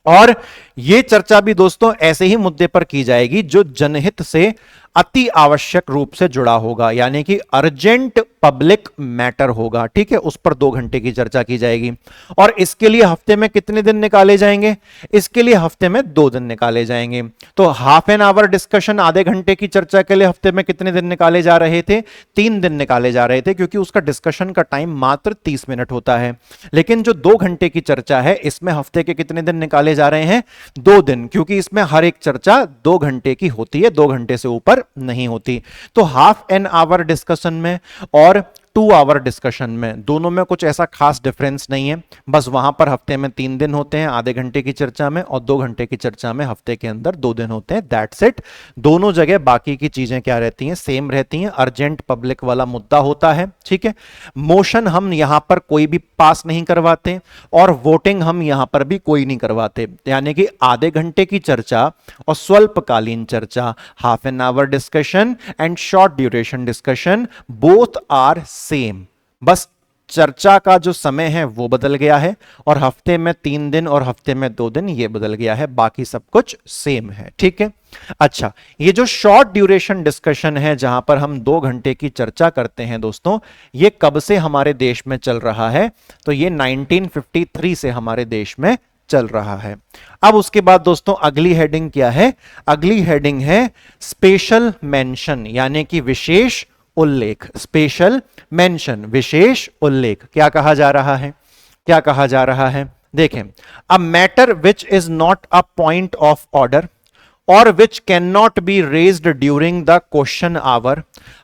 और यह चर्चा भी दोस्तों ऐसे ही मुद्दे पर की जाएगी जो जनहित से अति आवश्यक रूप से जुड़ा होगा, यानी कि अर्जेंट पब्लिक मैटर होगा। ठीक है, उस पर 2 घंटे की चर्चा की जाएगी। और इसके लिए हफ्ते में कितने दिन निकाले जाएंगे? इसके लिए हफ्ते में 2 दिन निकाले जाएंगे। तो हाफ एन आवर डिस्कशन, आधे घंटे की चर्चा के लिए हफ्ते में कितने दिन निकाले जा रहे थे? 3 दिन निकाले जा रहे थे, क्योंकि उसका डिस्कशन का टाइम मात्र 30 मिनट होता है। लेकिन जो 2 घंटे की चर्चा है, इसमें हफ्ते के कितने दिन निकाले जा रहे हैं? 2 दिन, क्योंकि इसमें हर एक चर्चा 2 घंटे की होती है, 2 घंटे से ऊपर नहीं होती। तो हाफ एन आवर डिस्कशन में और 2 आवर डिस्कशन में, दोनों में कुछ ऐसा खास डिफरेंस नहीं है, बस वहां पर हफ्ते में 3 दिन होते हैं आधे घंटे की चर्चा में, और 2 घंटे की चर्चा में हफ्ते के अंदर 2 दिन होते हैं, दैट्स इट। दोनों जगह बाकी की चीजें क्या रहती हैं, सेम रहती हैं। अर्जेंट पब्लिक वाला मुद्दा होता है, ठीक है। मोशन हम यहां पर कोई भी पास नहीं करवाते, और वोटिंग हम यहां पर भी कोई नहीं करवाते, यानी कि आधे घंटे की चर्चा और स्वल्पकालीन चर्चा, half an hour discussion and short duration discussion, both are same. बस चर्चा का जो समय है वो बदल गया है, और हफ्ते में 3 दिन और हफ्ते में 2 दिन ये बदल गया है, बाकी सब कुछ सेम है, ठीक है। अच्छा, ये जो शॉर्ट ड्यूरेशन डिस्कशन है जहां पर हम 2 घंटे की चर्चा करते हैं दोस्तों, ये कब से हमारे देश में चल रहा है, तो ये 1953 से हमारे देश में चल रहा है। अब उसके बाद दोस्तों अगली हेडिंग क्या है, अगली हेडिंग है स्पेशल मेंशन, यानी कि विशेष उल्लेख। स्पेशल मेंशन, विशेष उल्लेख, क्या कहा जा रहा है, क्या कहा जा रहा है, देखें। A matter which is not a point of order or which cannot be raised during the question hour,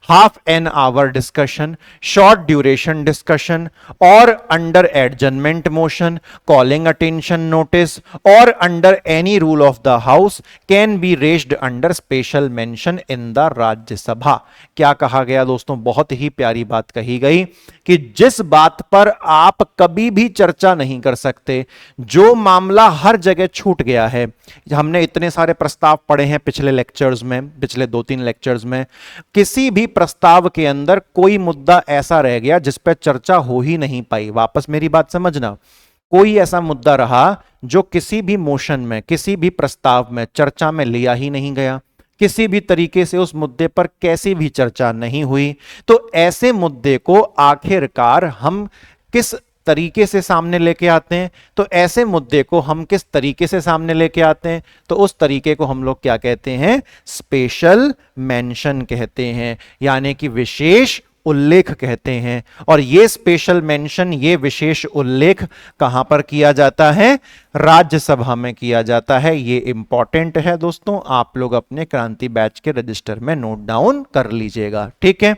half an hour discussion, short duration discussion, or under adjournment motion, calling attention notice, or under any rule of the house can be raised under special mention in the Rajya Sabha। क्या कहा गया दोस्तों, बहुत ही प्यारी बात कही गई कि जिस बात पर आप कभी भी चर्चा नहीं कर सकते, जो मामला हर जगह छूट गया है, हमने इतने सारे प्रस्ताव पढ़े हैं पिछले लेक्चर्स में, पिछले 2-3 लेक्चर्स में, किसी भी प्रस्ताव के अंदर कोई मुद्दा ऐसा रह गया जिस पर चर्चा हो ही नहीं पाई। वापस मेरी बात समझना, कोई ऐसा मुद्दा रहा जो किसी भी मोशन में, किसी भी प्रस्ताव में चर्चा में लिया ही नहीं गया, किसी भी तरीके से उस मुद्दे पर कैसी भी चर्चा नहीं हुई, तो ऐसे मुद्दे को आखिरकार हम किस तरीके से सामने लेके आते हैं, तो ऐसे मुद्दे को हम किस तरीके से सामने लेके आते हैं, तो उस तरीके को हम लोग क्या कहते हैं, स्पेशल मेंशन कहते हैं, यानी कि विशेष उल्लेख कहते हैं। और ये स्पेशल मेंशन, ये विशेष उल्लेख कहां पर किया जाता है, राज्यसभा में किया जाता है। ये इंपॉर्टेंट है दोस्तों, आप लोग अपने क्रांति बैच के रजिस्टर में नोट डाउन कर लीजिएगा, ठीक है।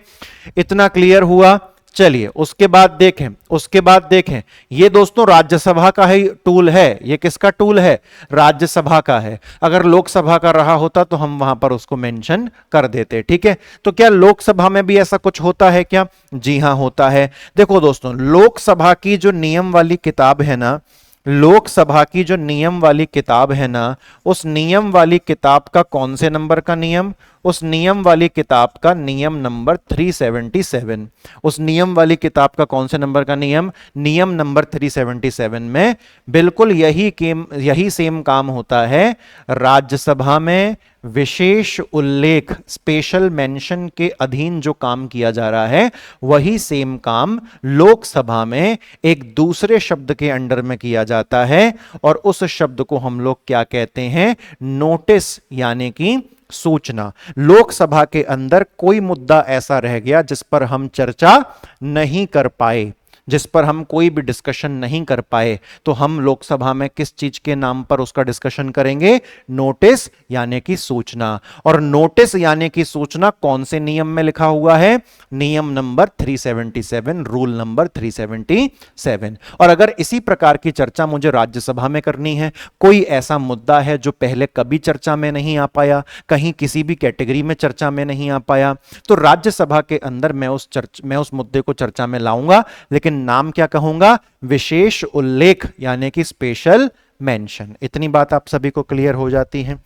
इतना क्लियर हुआ। चलिए उसके बाद देखें, उसके बाद देखें, ये दोस्तों राज्यसभा का ही टूल है। ये किसका टूल है, राज्यसभा का है। अगर लोकसभा का रहा होता तो हम वहां पर उसको मेंशन कर देते, ठीक है। तो क्या लोकसभा में भी ऐसा कुछ होता है क्या, जी हां होता है। देखो दोस्तों, लोकसभा की जो नियम वाली किताब है ना, लोकसभा की जो नियम वाली किताब है ना, उस नियम वाली किताब का कौन से नंबर का नियम, उस नियम वाली किताब का नियम नंबर 377। उस नियम वाली किताब का कौन से नंबर का नियम, नियम नंबर 377 में बिल्कुल यही सेम काम होता है। राज्यसभा में विशेष उल्लेख, स्पेशल मेंशन के अधीन जो काम किया जा रहा है, वही सेम काम लोकसभा में एक दूसरे शब्द के अंडर में किया जाता है, और उस शब्द को हम लोग क्या कहते हैं, नोटिस, यानी कि सूचना। लोकसभा के अंदर कोई मुद्दा ऐसा रह गया जिस पर हम चर्चा नहीं कर पाए, जिस पर हम कोई भी डिस्कशन नहीं कर पाए, तो हम लोकसभा में किस चीज के नाम पर उसका डिस्कशन करेंगे, नोटिस यानी कि सूचना। और नोटिस यानी कि सूचना कौन से नियम में लिखा हुआ है, नियम नंबर 377, रूल नंबर 377। और अगर इसी प्रकार की चर्चा मुझे राज्यसभा में करनी है, कोई ऐसा मुद्दा है जो पहले कभी चर्चा में नहीं आ पाया, कहीं किसी भी कैटेगरी में चर्चा में नहीं आ पाया, तो राज्यसभा के अंदर मैं उस मुद्दे को चर्चा में लाऊंगा, लेकिन नाम क्या कहूंगा, विशेष उल्लेख, यानी कि स्पेशल मेंशन। इतनी बात आप सभी को क्लियर हो जाती है।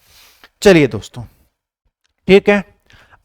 चलिए दोस्तों, ठीक है।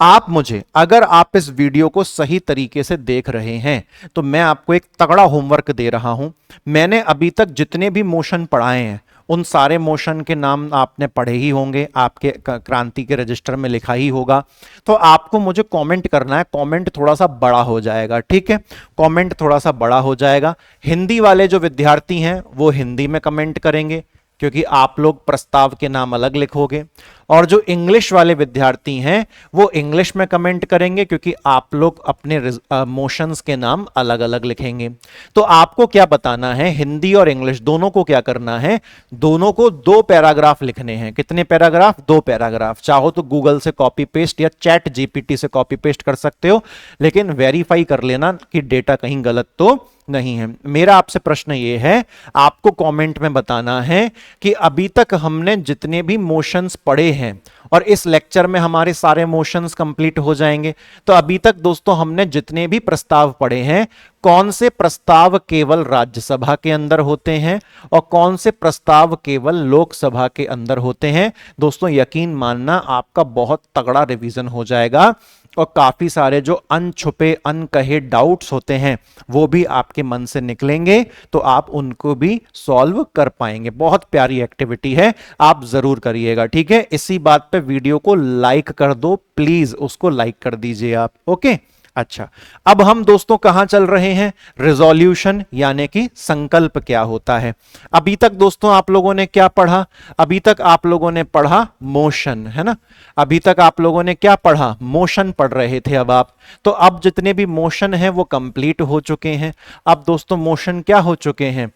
आप मुझे, अगर आप इस वीडियो को सही तरीके से देख रहे हैं, तो मैं आपको एक तगड़ा होमवर्क दे रहा हूं। मैंने अभी तक जितने भी मोशन पढ़ाए हैं, उन सारे मोशन के नाम आपने पढ़े ही होंगे, आपके क्रांति के रजिस्टर में लिखा ही होगा। तो आपको मुझे कमेंट करना है, कमेंट थोड़ा सा बड़ा हो जाएगा, ठीक है, कमेंट थोड़ा सा बड़ा हो जाएगा। हिंदी वाले जो विद्यार्थी हैं वो हिंदी में कमेंट करेंगे, क्योंकि आप लोग प्रस्ताव के नाम अलग लिखोगे, और जो इंग्लिश वाले विद्यार्थी हैं वो इंग्लिश में कमेंट करेंगे, क्योंकि आप लोग अपने मोशंस के नाम अलग अलग लिखेंगे। तो आपको क्या बताना है, हिंदी और इंग्लिश दोनों को क्या करना है, दोनों को 2 पैराग्राफ लिखने हैं। कितने पैराग्राफ? 2 पैराग्राफ। चाहो तो गूगल से कॉपी पेस्ट या चैट जीपीटी से कॉपी पेस्ट कर सकते हो, लेकिन वेरीफाई कर लेना कि डेटा कहीं गलत तो नहीं है। मेरा आपसे प्रश्न ये है, आपको कमेंट में बताना है कि अभी तक हमने जितने भी मोशंस पढ़े हैं, और इस लेक्चर में हमारे सारे मोशंस कंप्लीट हो जाएंगे, तो अभी तक दोस्तों हमने जितने भी प्रस्ताव पढ़े हैं, कौन से प्रस्ताव केवल राज्यसभा के अंदर होते हैं और कौन से प्रस्ताव केवल लोकसभा के अंदर होते हैं। दोस्तों यकीन मानना, आपका बहुत तगड़ा रिवीजन हो जाएगा और काफी सारे जो अनछुपे अनकहे डाउट्स होते हैं वो भी आपके मन से निकलेंगे, तो आप उनको भी सॉल्व कर पाएंगे। बहुत प्यारी एक्टिविटी है, आप जरूर करिएगा, ठीक है। इसी बात पे वीडियो को लाइक कर दो प्लीज, उसको लाइक कर दीजिए आप, ओके। अच्छा, अब हम दोस्तों कहां चल रहे हैं, रिजोल्यूशन यानी कि संकल्प क्या होता है। अभी तक दोस्तों आप लोगों ने क्या पढ़ा, अभी तक आप लोगों ने पढ़ा मोशन, है ना। अभी तक आप लोगों ने क्या पढ़ा, मोशन पढ़ रहे थे अब आप। तो अब जितने भी मोशन हैं वो कंप्लीट हो चुके हैं। अब दोस्तों मोशन क्या हो चुके हैं,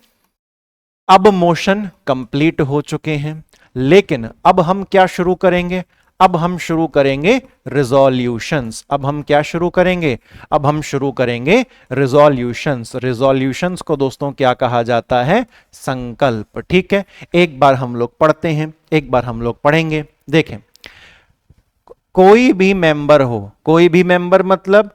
अब मोशन कंप्लीट हो चुके हैं, लेकिन अब हम क्या शुरू करेंगे, अब हम शुरू करेंगे रिजोल्यूशंस। अब हम क्या शुरू करेंगे, अब हम शुरू करेंगे रिजोल्यूशंस। रिजोल्यूशंस को दोस्तों क्या कहा जाता है, संकल्प, ठीक है। एक बार हम लोग पढ़ते हैं, एक बार हम लोग पढ़ेंगे। देखें, कोई भी मेंबर हो, कोई भी मेंबर मतलब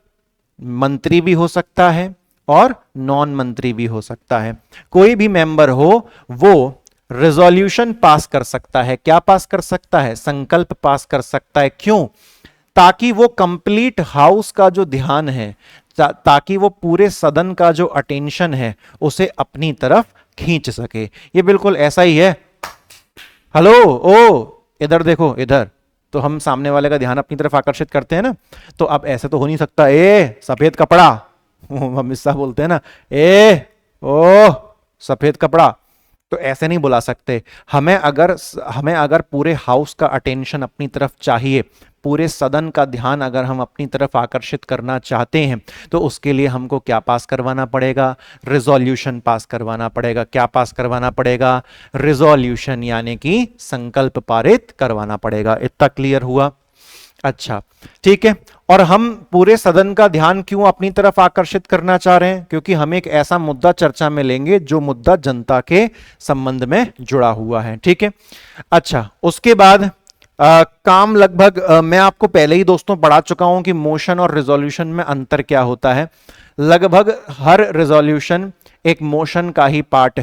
मंत्री भी हो सकता है और नॉन मंत्री भी हो सकता है, कोई भी मेंबर हो वो रेजोल्यूशन पास कर सकता है। क्या पास कर सकता है, संकल्प पास कर सकता है। क्यों, ताकि वो कंप्लीट हाउस का जो ध्यान है, ताकि वो पूरे सदन का जो अटेंशन है उसे अपनी तरफ खींच सके। ये बिल्कुल ऐसा ही है, हेलो ओ इधर देखो, इधर तो हम सामने वाले का ध्यान अपनी तरफ आकर्षित करते हैं ना। तो अब ऐसे तो हो नहीं सकता, ए सफेद कपड़ा, हम इससा बोलते हैं ना, ए ओ सफेद कपड़ा, तो ऐसे नहीं बुला सकते। हमें अगर पूरे हाउस का अटेंशन अपनी तरफ चाहिए, पूरे सदन का ध्यान अगर हम अपनी तरफ आकर्षित करना चाहते हैं, तो उसके लिए हमको क्या पास करवाना पड़ेगा, रिजोल्यूशन पास करवाना पड़ेगा। क्या पास करवाना पड़ेगा, रिजोल्यूशन यानी कि संकल्प पारित करवाना पड़ेगा। इतना क्लियर हुआ, अच्छा ठीक है। और हम पूरे सदन का ध्यान क्यों अपनी तरफ आकर्षित करना चाह रहे हैं, क्योंकि हम एक ऐसा मुद्दा चर्चा में लेंगे जो मुद्दा जनता के संबंध में जुड़ा हुआ है, ठीक है। अच्छा, उसके बाद काम लगभग मैं आपको पहले ही दोस्तों पढ़ा चुका हूं कि मोशन और रिजोल्यूशन में अंतर क्या होता है। लगभग हर रिजोल्यूशन एक मोशन का ही पार्ट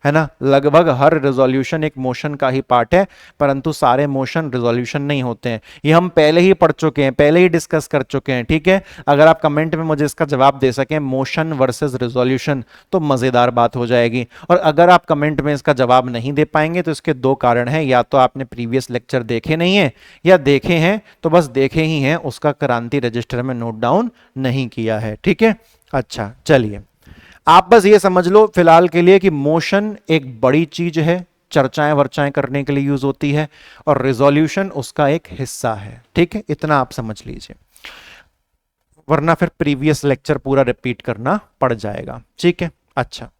है ना। लगभग हर रिजोल्यूशन एक मोशन का ही पार्ट है, परंतु सारे मोशन रिजोल्यूशन नहीं होते हैं। ये हम पहले ही पढ़ चुके हैं, पहले ही डिस्कस कर चुके हैं, ठीक है। अगर आप कमेंट में मुझे इसका जवाब दे सकें, मोशन वर्सेस रिजोल्यूशन, तो मजेदार बात हो जाएगी। और अगर आप कमेंट में इसका जवाब नहीं दे पाएंगे तो इसके 2 कारण हैं, या तो आपने प्रीवियस लेक्चर देखे नहीं है, या देखे हैं तो बस देखे ही हैं, उसका क्रांति रजिस्टर में नोट डाउन नहीं किया है, ठीक है। अच्छा चलिए, आप बस ये समझ लो फिलहाल के लिए कि मोशन एक बड़ी चीज है, चर्चाएं वर्चाएं करने के लिए यूज होती है, और रिजोल्यूशन उसका एक हिस्सा है, ठीक है। इतना आप समझ लीजिए, वरना फिर प्रीवियस लेक्चर पूरा रिपीट करना पड़ जाएगा, ठीक है। अच्छा,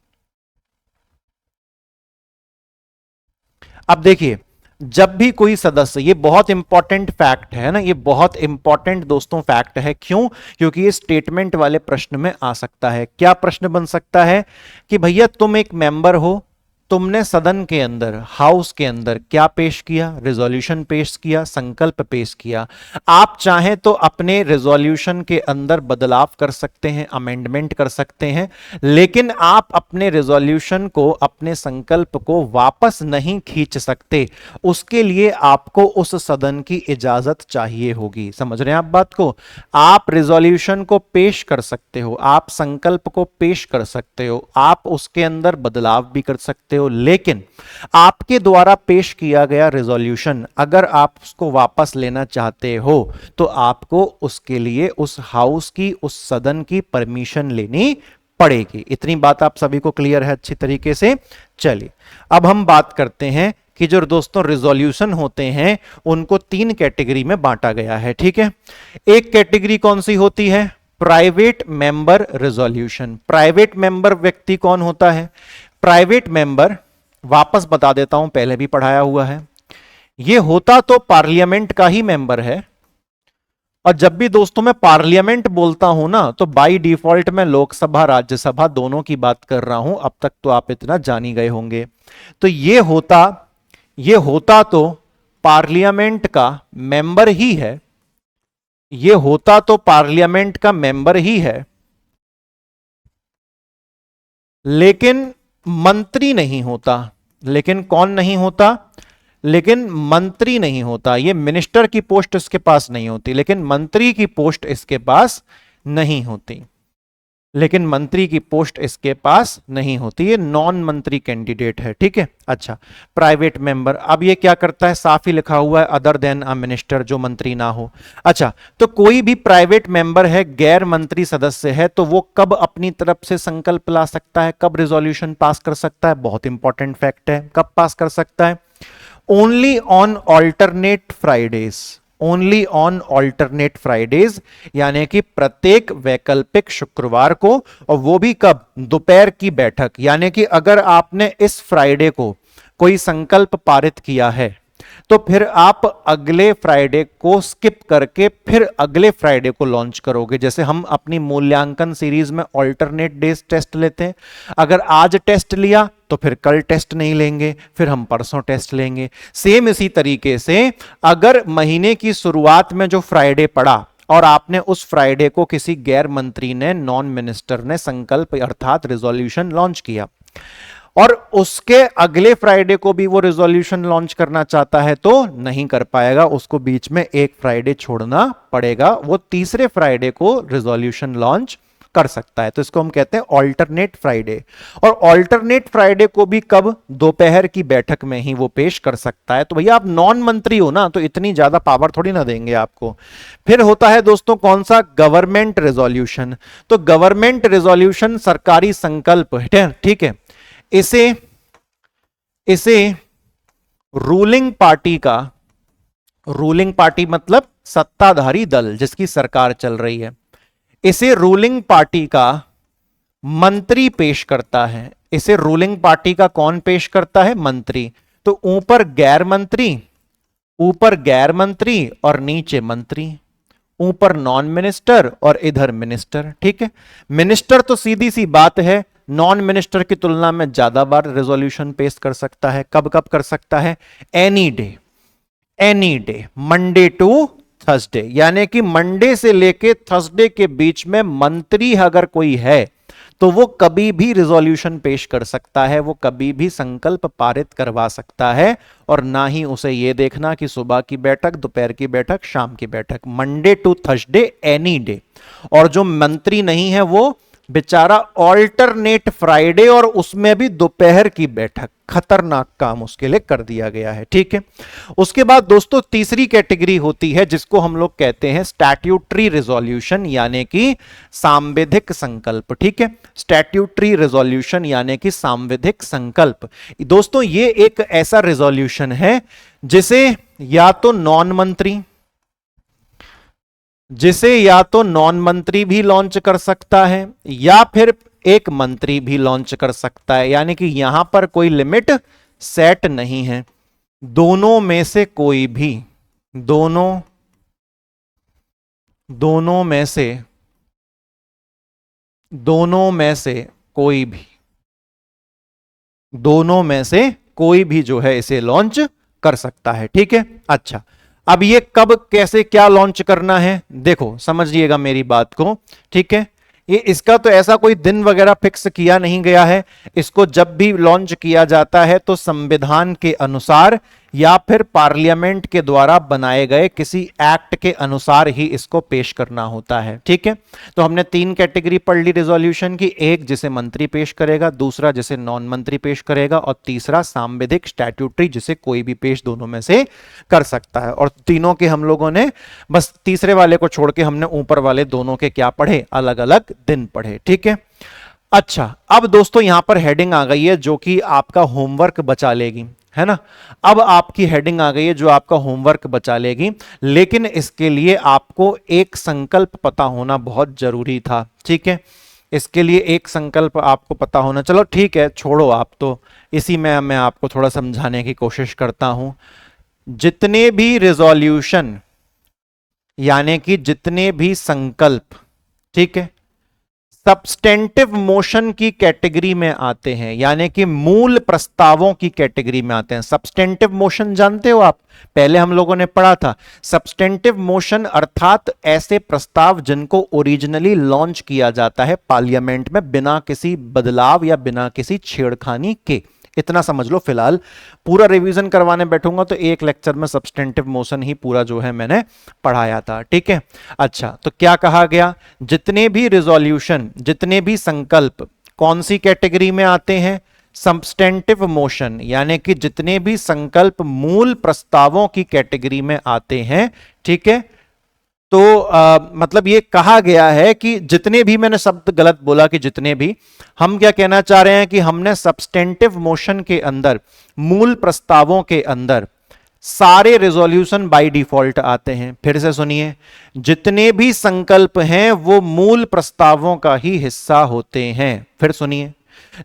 अब देखिए, जब भी कोई सदस्य, ये बहुत इंपॉर्टेंट फैक्ट है ना, ये बहुत इंपॉर्टेंट दोस्तों फैक्ट है। क्यों, क्योंकि ये स्टेटमेंट वाले प्रश्न में आ सकता है। क्या प्रश्न बन सकता है कि भैया तुम एक मेंबर हो, तुमने सदन के अंदर, हाउस के अंदर क्या पेश किया, रिजोल्यूशन पेश किया, संकल्प पेश किया। आप चाहें तो अपने रिजोल्यूशन के अंदर बदलाव कर सकते हैं, अमेंडमेंट कर सकते हैं, लेकिन आप अपने रिजोल्यूशन को, अपने संकल्प को वापस नहीं खींच सकते। उसके लिए आपको उस सदन की इजाजत चाहिए होगी। समझ रहे हैं आप बात को। आप रिजोल्यूशन को पेश कर सकते हो, आप संकल्प को पेश कर सकते हो, आप उसके अंदर बदलाव भी कर सकते हो, लेकिन आपके द्वारा पेश किया गया रिजोल्यूशन अगर आप उसको वापस लेना चाहते हो तो आपको उसके लिए उस हाउस की, उस सदन की परमिशन लेनी पड़ेगी। इतनी बात आप सभी को क्लियर है अच्छी तरीके से। चलिए अब हम बात करते हैं कि जो दोस्तों रिजोल्यूशन होते हैं उनको 3 कैटेगरी में बांटा गया है, ठीक है। एक कैटेगरी कौन सी होती है? Private member resolution. Private member व्यक्ति कौन होता है? प्राइवेट मेंबर, वापस बता देता हूं, पहले भी पढ़ाया हुआ है, यह होता तो पार्लियामेंट का ही मेंबर है। और जब भी दोस्तों मैं पार्लियामेंट बोलता हूं ना, तो बाय डिफॉल्ट मैं लोकसभा राज्यसभा दोनों की बात कर रहा हूं। अब तक तो आप इतना जान ही गए होंगे। तो ये होता तो पार्लियामेंट का मेंबर ही है, ये होता तो पार्लियामेंट का मेंबर ही है, लेकिन मंत्री नहीं होता। लेकिन कौन नहीं होता? लेकिन मंत्री नहीं होता। ये मिनिस्टर की पोस्ट इसके पास नहीं होती, लेकिन मंत्री की पोस्ट इसके पास नहीं होती। लेकिन मंत्री की पोस्ट इसके पास नहीं होती। ये नॉन मंत्री कैंडिडेट है, ठीक है। अच्छा, प्राइवेट मेंबर, अब ये क्या करता है? साफ ही लिखा हुआ है अदर देन अ मिनिस्टर, जो मंत्री ना हो। अच्छा, तो कोई भी प्राइवेट मेंबर है, गैर मंत्री सदस्य है, तो वो कब अपनी तरफ से संकल्प ला सकता है, कब रिजोल्यूशन पास कर सकता है? बहुत इंपॉर्टेंट फैक्ट है। कब पास कर सकता है? Only on alternate Fridays. Only on alternate Fridays, यानी कि प्रत्येक वैकल्पिक शुक्रवार को, और वो भी कब? दोपहर की बैठक। यानी कि अगर आपने इस फ्राइडे को कोई संकल्प पारित किया है, तो फिर आप अगले फ्राइडे को स्किप करके फिर अगले फ्राइडे को लॉन्च करोगे। जैसे हम अपनी मूल्यांकन सीरीज में ऑल्टरनेट डेज टेस्ट लेते हैं, अगर आज टेस्ट लिया तो फिर कल टेस्ट नहीं लेंगे, फिर हम परसों टेस्ट लेंगे। सेम इसी तरीके से अगर महीने की शुरुआत में जो फ्राइडे पड़ा और आपने उस फ्राइडे को किसी गैर मंत्री ने, नॉन मिनिस्टर ने संकल्प अर्थात रिजोल्यूशन लॉन्च किया, और उसके अगले फ्राइडे को भी वो रिजोल्यूशन लॉन्च करना चाहता है, तो नहीं कर पाएगा। उसको बीच में एक फ्राइडे छोड़ना पड़ेगा, वो तीसरे फ्राइडे को रिजोल्यूशन लॉन्च कर सकता है। तो इसको हम कहते हैं ऑल्टरनेट फ्राइडे। और ऑल्टरनेट फ्राइडे को भी कब? दोपहर की बैठक में ही वो पेश कर सकता है। तो भैया आप नॉन मंत्री हो ना, तो इतनी ज्यादा पावर थोड़ी ना देंगे आपको। फिर होता है दोस्तों कौन सा? Government resolution. तो गवर्नमेंट रिजोल्यूशन सरकारी संकल्प है, ठीक है। इसे रूलिंग पार्टी मतलब सत्ताधारी दल जिसकी सरकार चल रही है, इसे रूलिंग पार्टी का मंत्री पेश करता है। इसे रूलिंग पार्टी का कौन पेश करता है? मंत्री। तो ऊपर गैर मंत्री और नीचे मंत्री, ऊपर नॉन मिनिस्टर और इधर मिनिस्टर, ठीक है। मिनिस्टर तो सीधी सी बात है, नॉन मिनिस्टर की तुलना में ज्यादा बार रेजोल्यूशन पेश कर सकता है। कब कब कर सकता है? Any day, Monday to Thursday, यानी कि मंडे से लेके थर्सडे के बीच में मंत्री अगर कोई है तो वो कभी भी रिजोल्यूशन पेश कर सकता है, वो कभी भी संकल्प पारित करवा सकता है। और ना ही उसे ये देखना कि सुबह की बैठक, दोपहर की बैठक, शाम की बैठक, Monday to Thursday any day. और जो मंत्री नहीं है वो बेचारा ऑल्टरनेट फ्राइडे, और उसमें भी दोपहर की बैठक। खतरनाक काम उसके लिए कर दिया गया है, ठीक है। उसके बाद दोस्तों तीसरी कैटेगरी होती है जिसको हम लोग कहते हैं स्टैट्यूटरी रिजोल्यूशन, यानी कि सांविधिक संकल्प, ठीक है। स्टैट्यूटरी रिजोल्यूशन यानी कि सांविधिक संकल्प। दोस्तों ये एक ऐसा रिजोल्यूशन है जिसे या तो नॉन मंत्री भी लॉन्च कर सकता है, या फिर एक मंत्री भी लॉन्च कर सकता है। यानी कि यहां पर कोई लिमिट सेट नहीं है, दोनों में से कोई भी, दोनों में से कोई भी जो है इसे लॉन्च कर सकता है, ठीक है। अच्छा, अब ये कब कैसे क्या लॉन्च करना है, देखो समझिएगा मेरी बात को, ठीक है। ये इसका तो ऐसा कोई दिन वगैरह फिक्स किया नहीं गया है। इसको जब भी लॉन्च किया जाता है तो संविधान के अनुसार या फिर पार्लियामेंट के द्वारा बनाए गए किसी एक्ट के अनुसार ही इसको पेश करना होता है, ठीक है। तो हमने 3 कैटेगरी पढ़ ली रिजोल्यूशन की, एक जिसे मंत्री पेश करेगा, दूसरा जिसे नॉन मंत्री पेश करेगा, और तीसरा सांविधिक स्टैट्यूटरी जिसे कोई भी पेश दोनों में से कर सकता है। और तीनों के हम लोगों ने बस तीसरे वाले को छोड़ के हमने ऊपर वाले दोनों के क्या पढ़े? अलग अलग दिन पढ़े, ठीक है। अच्छा, अब दोस्तों यहां पर हेडिंग आ गई है जो कि आपका होमवर्क बचा लेगी, है ना। अब आपकी हेडिंग आ गई है जो आपका होमवर्क बचा लेगी, लेकिन इसके लिए आपको एक संकल्प पता होना बहुत जरूरी था, ठीक है। इसके लिए एक संकल्प आपको पता होना, चलो ठीक है छोड़ो, आप तो इसी में मैं आपको थोड़ा समझाने की कोशिश करता हूं। जितने भी रिजोल्यूशन यानी कि जितने भी संकल्प, ठीक है, सब्सटेंटिव मोशन की कैटेगरी में आते हैं, यानी कि मूल प्रस्तावों की कैटेगरी में आते हैं। सब्सटेंटिव मोशन जानते हो आप, पहले हम लोगों ने पढ़ा था। सब्सटेंटिव मोशन अर्थात ऐसे प्रस्ताव जिनको ओरिजिनली लॉन्च किया जाता है पार्लियामेंट में बिना किसी बदलाव या बिना किसी छेड़खानी के। इतना समझ लो, फिलहाल पूरा रिवीजन करवाने बैठूंगा तो एक लेक्चर में सब्सटेंटिव मोशन ही पूरा जो है मैंने पढ़ाया था, ठीक है। अच्छा, तो क्या कहा गया, जितने भी रिजोल्यूशन, जितने भी संकल्प कौन सी कैटेगरी में आते हैं, सब्सटेंटिव मोशन, यानी कि जितने भी संकल्प मूल प्रस्तावों की कैटेगरी में आते हैं, ठीक है। तो मतलब ये कहा गया है कि जितने भी, मैंने शब्द गलत बोला कि जितने भी, हम क्या कहना चाह रहे हैं कि हमने सब्सटेंटिव मोशन के अंदर, मूल प्रस्तावों के अंदर सारे रिजोल्यूशन बाय डिफॉल्ट आते हैं। फिर से सुनिए, जितने भी संकल्प हैं वो मूल प्रस्तावों का ही हिस्सा होते हैं। फिर सुनिए,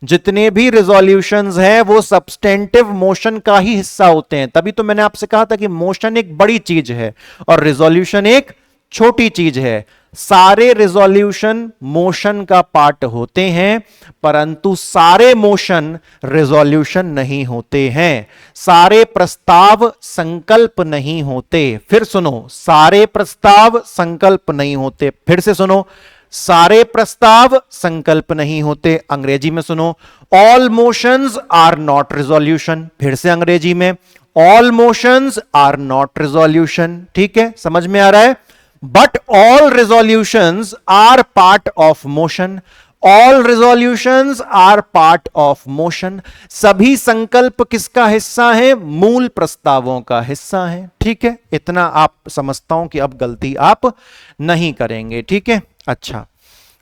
जितने भी रिजोल्यूशंस हैं वो सब्सटेंटिव मोशन का ही हिस्सा होते हैं। तभी तो मैंने आपसे कहा था कि मोशन एक बड़ी चीज है और रिजोल्यूशन एक छोटी चीज है। सारे रिजोल्यूशन मोशन का पार्ट होते हैं, परंतु सारे मोशन रिजोल्यूशन नहीं होते हैं। सारे प्रस्ताव संकल्प नहीं होते। फिर सुनो, सारे प्रस्ताव संकल्प नहीं होते। फिर से सुनो, सारे प्रस्ताव संकल्प नहीं होते। अंग्रेजी में सुनो, all motions are not resolution. फिर से अंग्रेजी में, all motions are not resolution. ठीक है, समझ में आ रहा है। But all resolutions are part of motion. All resolutions are part of motion. सभी संकल्प किसका हिस्सा है, मूल प्रस्तावों का हिस्सा है। ठीक है, इतना आप समझता हूं कि अब गलती आप नहीं करेंगे। ठीक है, अच्छा,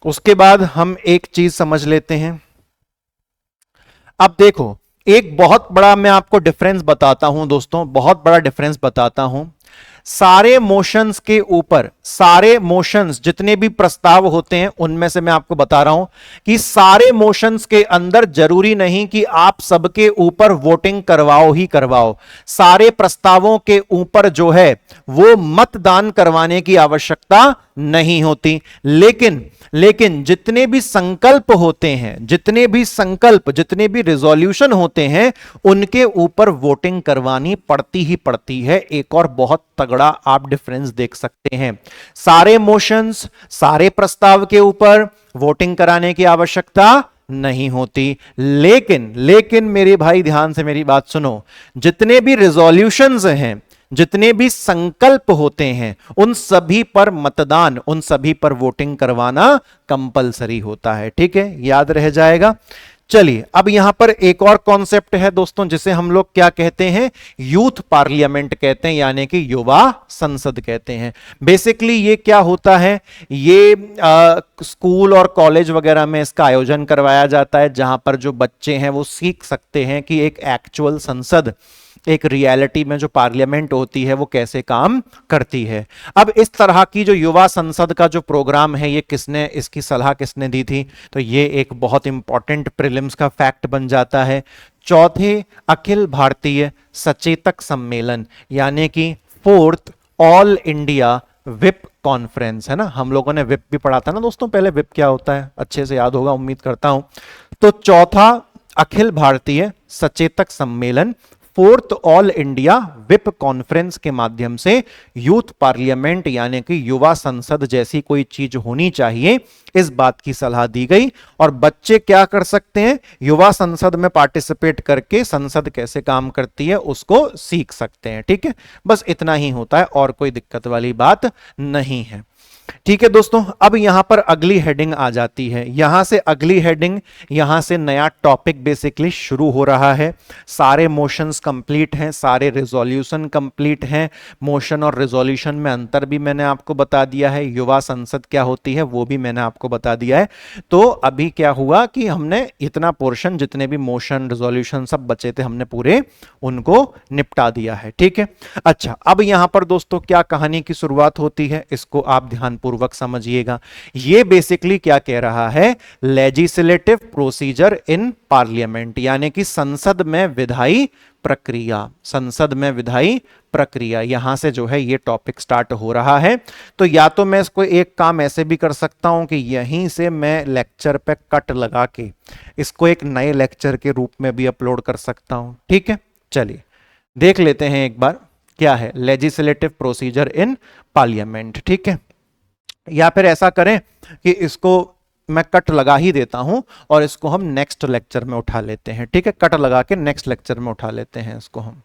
उसके बाद हम एक चीज समझ लेते हैं। अब देखो, एक बहुत बड़ा मैं आपको डिफरेंस बताता हूं दोस्तों, बहुत बड़ा डिफरेंस बताता हूं। सारे मोशंस के ऊपर, सारे मोशंस जितने भी प्रस्ताव होते हैं उनमें से मैं आपको बता रहा हूं कि सारे मोशंस के अंदर जरूरी नहीं कि आप सबके ऊपर वोटिंग करवाओ ही करवाओ। सारे प्रस्तावों के ऊपर जो है वो मतदान करवाने की आवश्यकता नहीं होती। लेकिन जितने भी संकल्प होते हैं, जितने भी संकल्प, जितने भी रिजोल्यूशन होते हैं, उनके ऊपर वोटिंग करवानी पड़ती ही पड़ती है। एक और बहुत तगड़ा आप डिफरेंस देख सकते हैं। सारे मोशंस, सारे प्रस्ताव के ऊपर वोटिंग कराने की आवश्यकता नहीं होती। लेकिन मेरे भाई ध्यान से मेरी बात सुनो, जितने भी रिजोल्यूशंस हैं, जितने भी संकल्प होते हैं, उन सभी पर मतदान, उन सभी पर वोटिंग करवाना कंपलसरी होता है। ठीक है, याद रह जाएगा। चलिए, अब यहां पर एक और कॉन्सेप्ट है दोस्तों, जिसे हम लोग क्या कहते हैं, यूथ पार्लियामेंट कहते हैं, यानी कि युवा संसद कहते हैं। बेसिकली ये क्या होता है, ये स्कूल और कॉलेज वगैरह में इसका आयोजन करवाया जाता है, जहां पर जो बच्चे हैं वो सीख सकते हैं कि एक एक्चुअल संसद, एक रियलिटी में जो पार्लियामेंट होती है वो कैसे काम करती है। अब इस तरह की जो युवा संसद का जो प्रोग्राम है, ये किसने, इसकी सलाह किसने दी थी, तो ये एक बहुत इंपॉर्टेंट प्रीलिम्स का फैक्ट बन जाता है। चौथे अखिल भारतीय सचेतक सम्मेलन, यानी कि fourth all India whip conference, है ना। हम लोगों ने विप भी पढ़ा था ना दोस्तों पहले, विप क्या होता है अच्छे से याद होगा, उम्मीद करता हूं। तो चौथा अखिल भारतीय सचेतक सम्मेलन, fourth all India whip conference के माध्यम से यूथ पार्लियामेंट यानी कि युवा संसद जैसी कोई चीज होनी चाहिए, इस बात की सलाह दी गई। और बच्चे क्या कर सकते हैं, युवा संसद में पार्टिसिपेट करके संसद कैसे काम करती है उसको सीख सकते हैं। ठीक है, बस इतना ही होता है और कोई दिक्कत वाली बात नहीं है। ठीक है दोस्तों, अब यहां पर अगली हेडिंग आ जाती है। यहां से अगली हेडिंग, यहां से नया टॉपिक बेसिकली शुरू हो रहा है। सारे मोशंस कंप्लीट हैं, सारे रिजोल्यूशन कंप्लीट हैं। मोशन और रिजोल्यूशन में अंतर भी मैंने आपको बता दिया है, युवा संसद क्या होती है वो भी मैंने आपको बता दिया है। तो अभी क्या हुआ कि हमने इतना पोर्शन, जितने भी मोशन रिजोल्यूशन सब बचे थे, हमने पूरे उनको निपटा दिया है। ठीक है, अच्छा, अब यहां पर दोस्तों क्या कहानी की शुरुआत होती है, इसको आप ध्यानपूर्वक समझिएगा। ये बेसिकली क्या कह रहा है, लेजिस्लेटिव प्रोसीजर इन पार्लियामेंट, यानी कि संसद में विधायी प्रक्रिया, संसद में विधायी प्रक्रिया, यहां से जो है ये टॉपिक स्टार्ट हो रहा है। तो या तो मैं इसको एक काम ऐसे भी कर सकता हूं कि यहीं से मैं लेक्चर पे कट लगा के इसको एक नए लेक्चर के रूप में भी अपलोड कर सकता हूं। ठीक है, चलिए देख लेते हैं एक बार क्या है लेजिस्लेटिव प्रोसीजर इन पार्लियामेंट। ठीक है, या फिर ऐसा करें कि इसको मैं कट लगा ही देता हूं और इसको हम नेक्स्ट लेक्चर में उठा लेते हैं। ठीक है, कट लगा के नेक्स्ट लेक्चर में उठा लेते हैं इसको हम।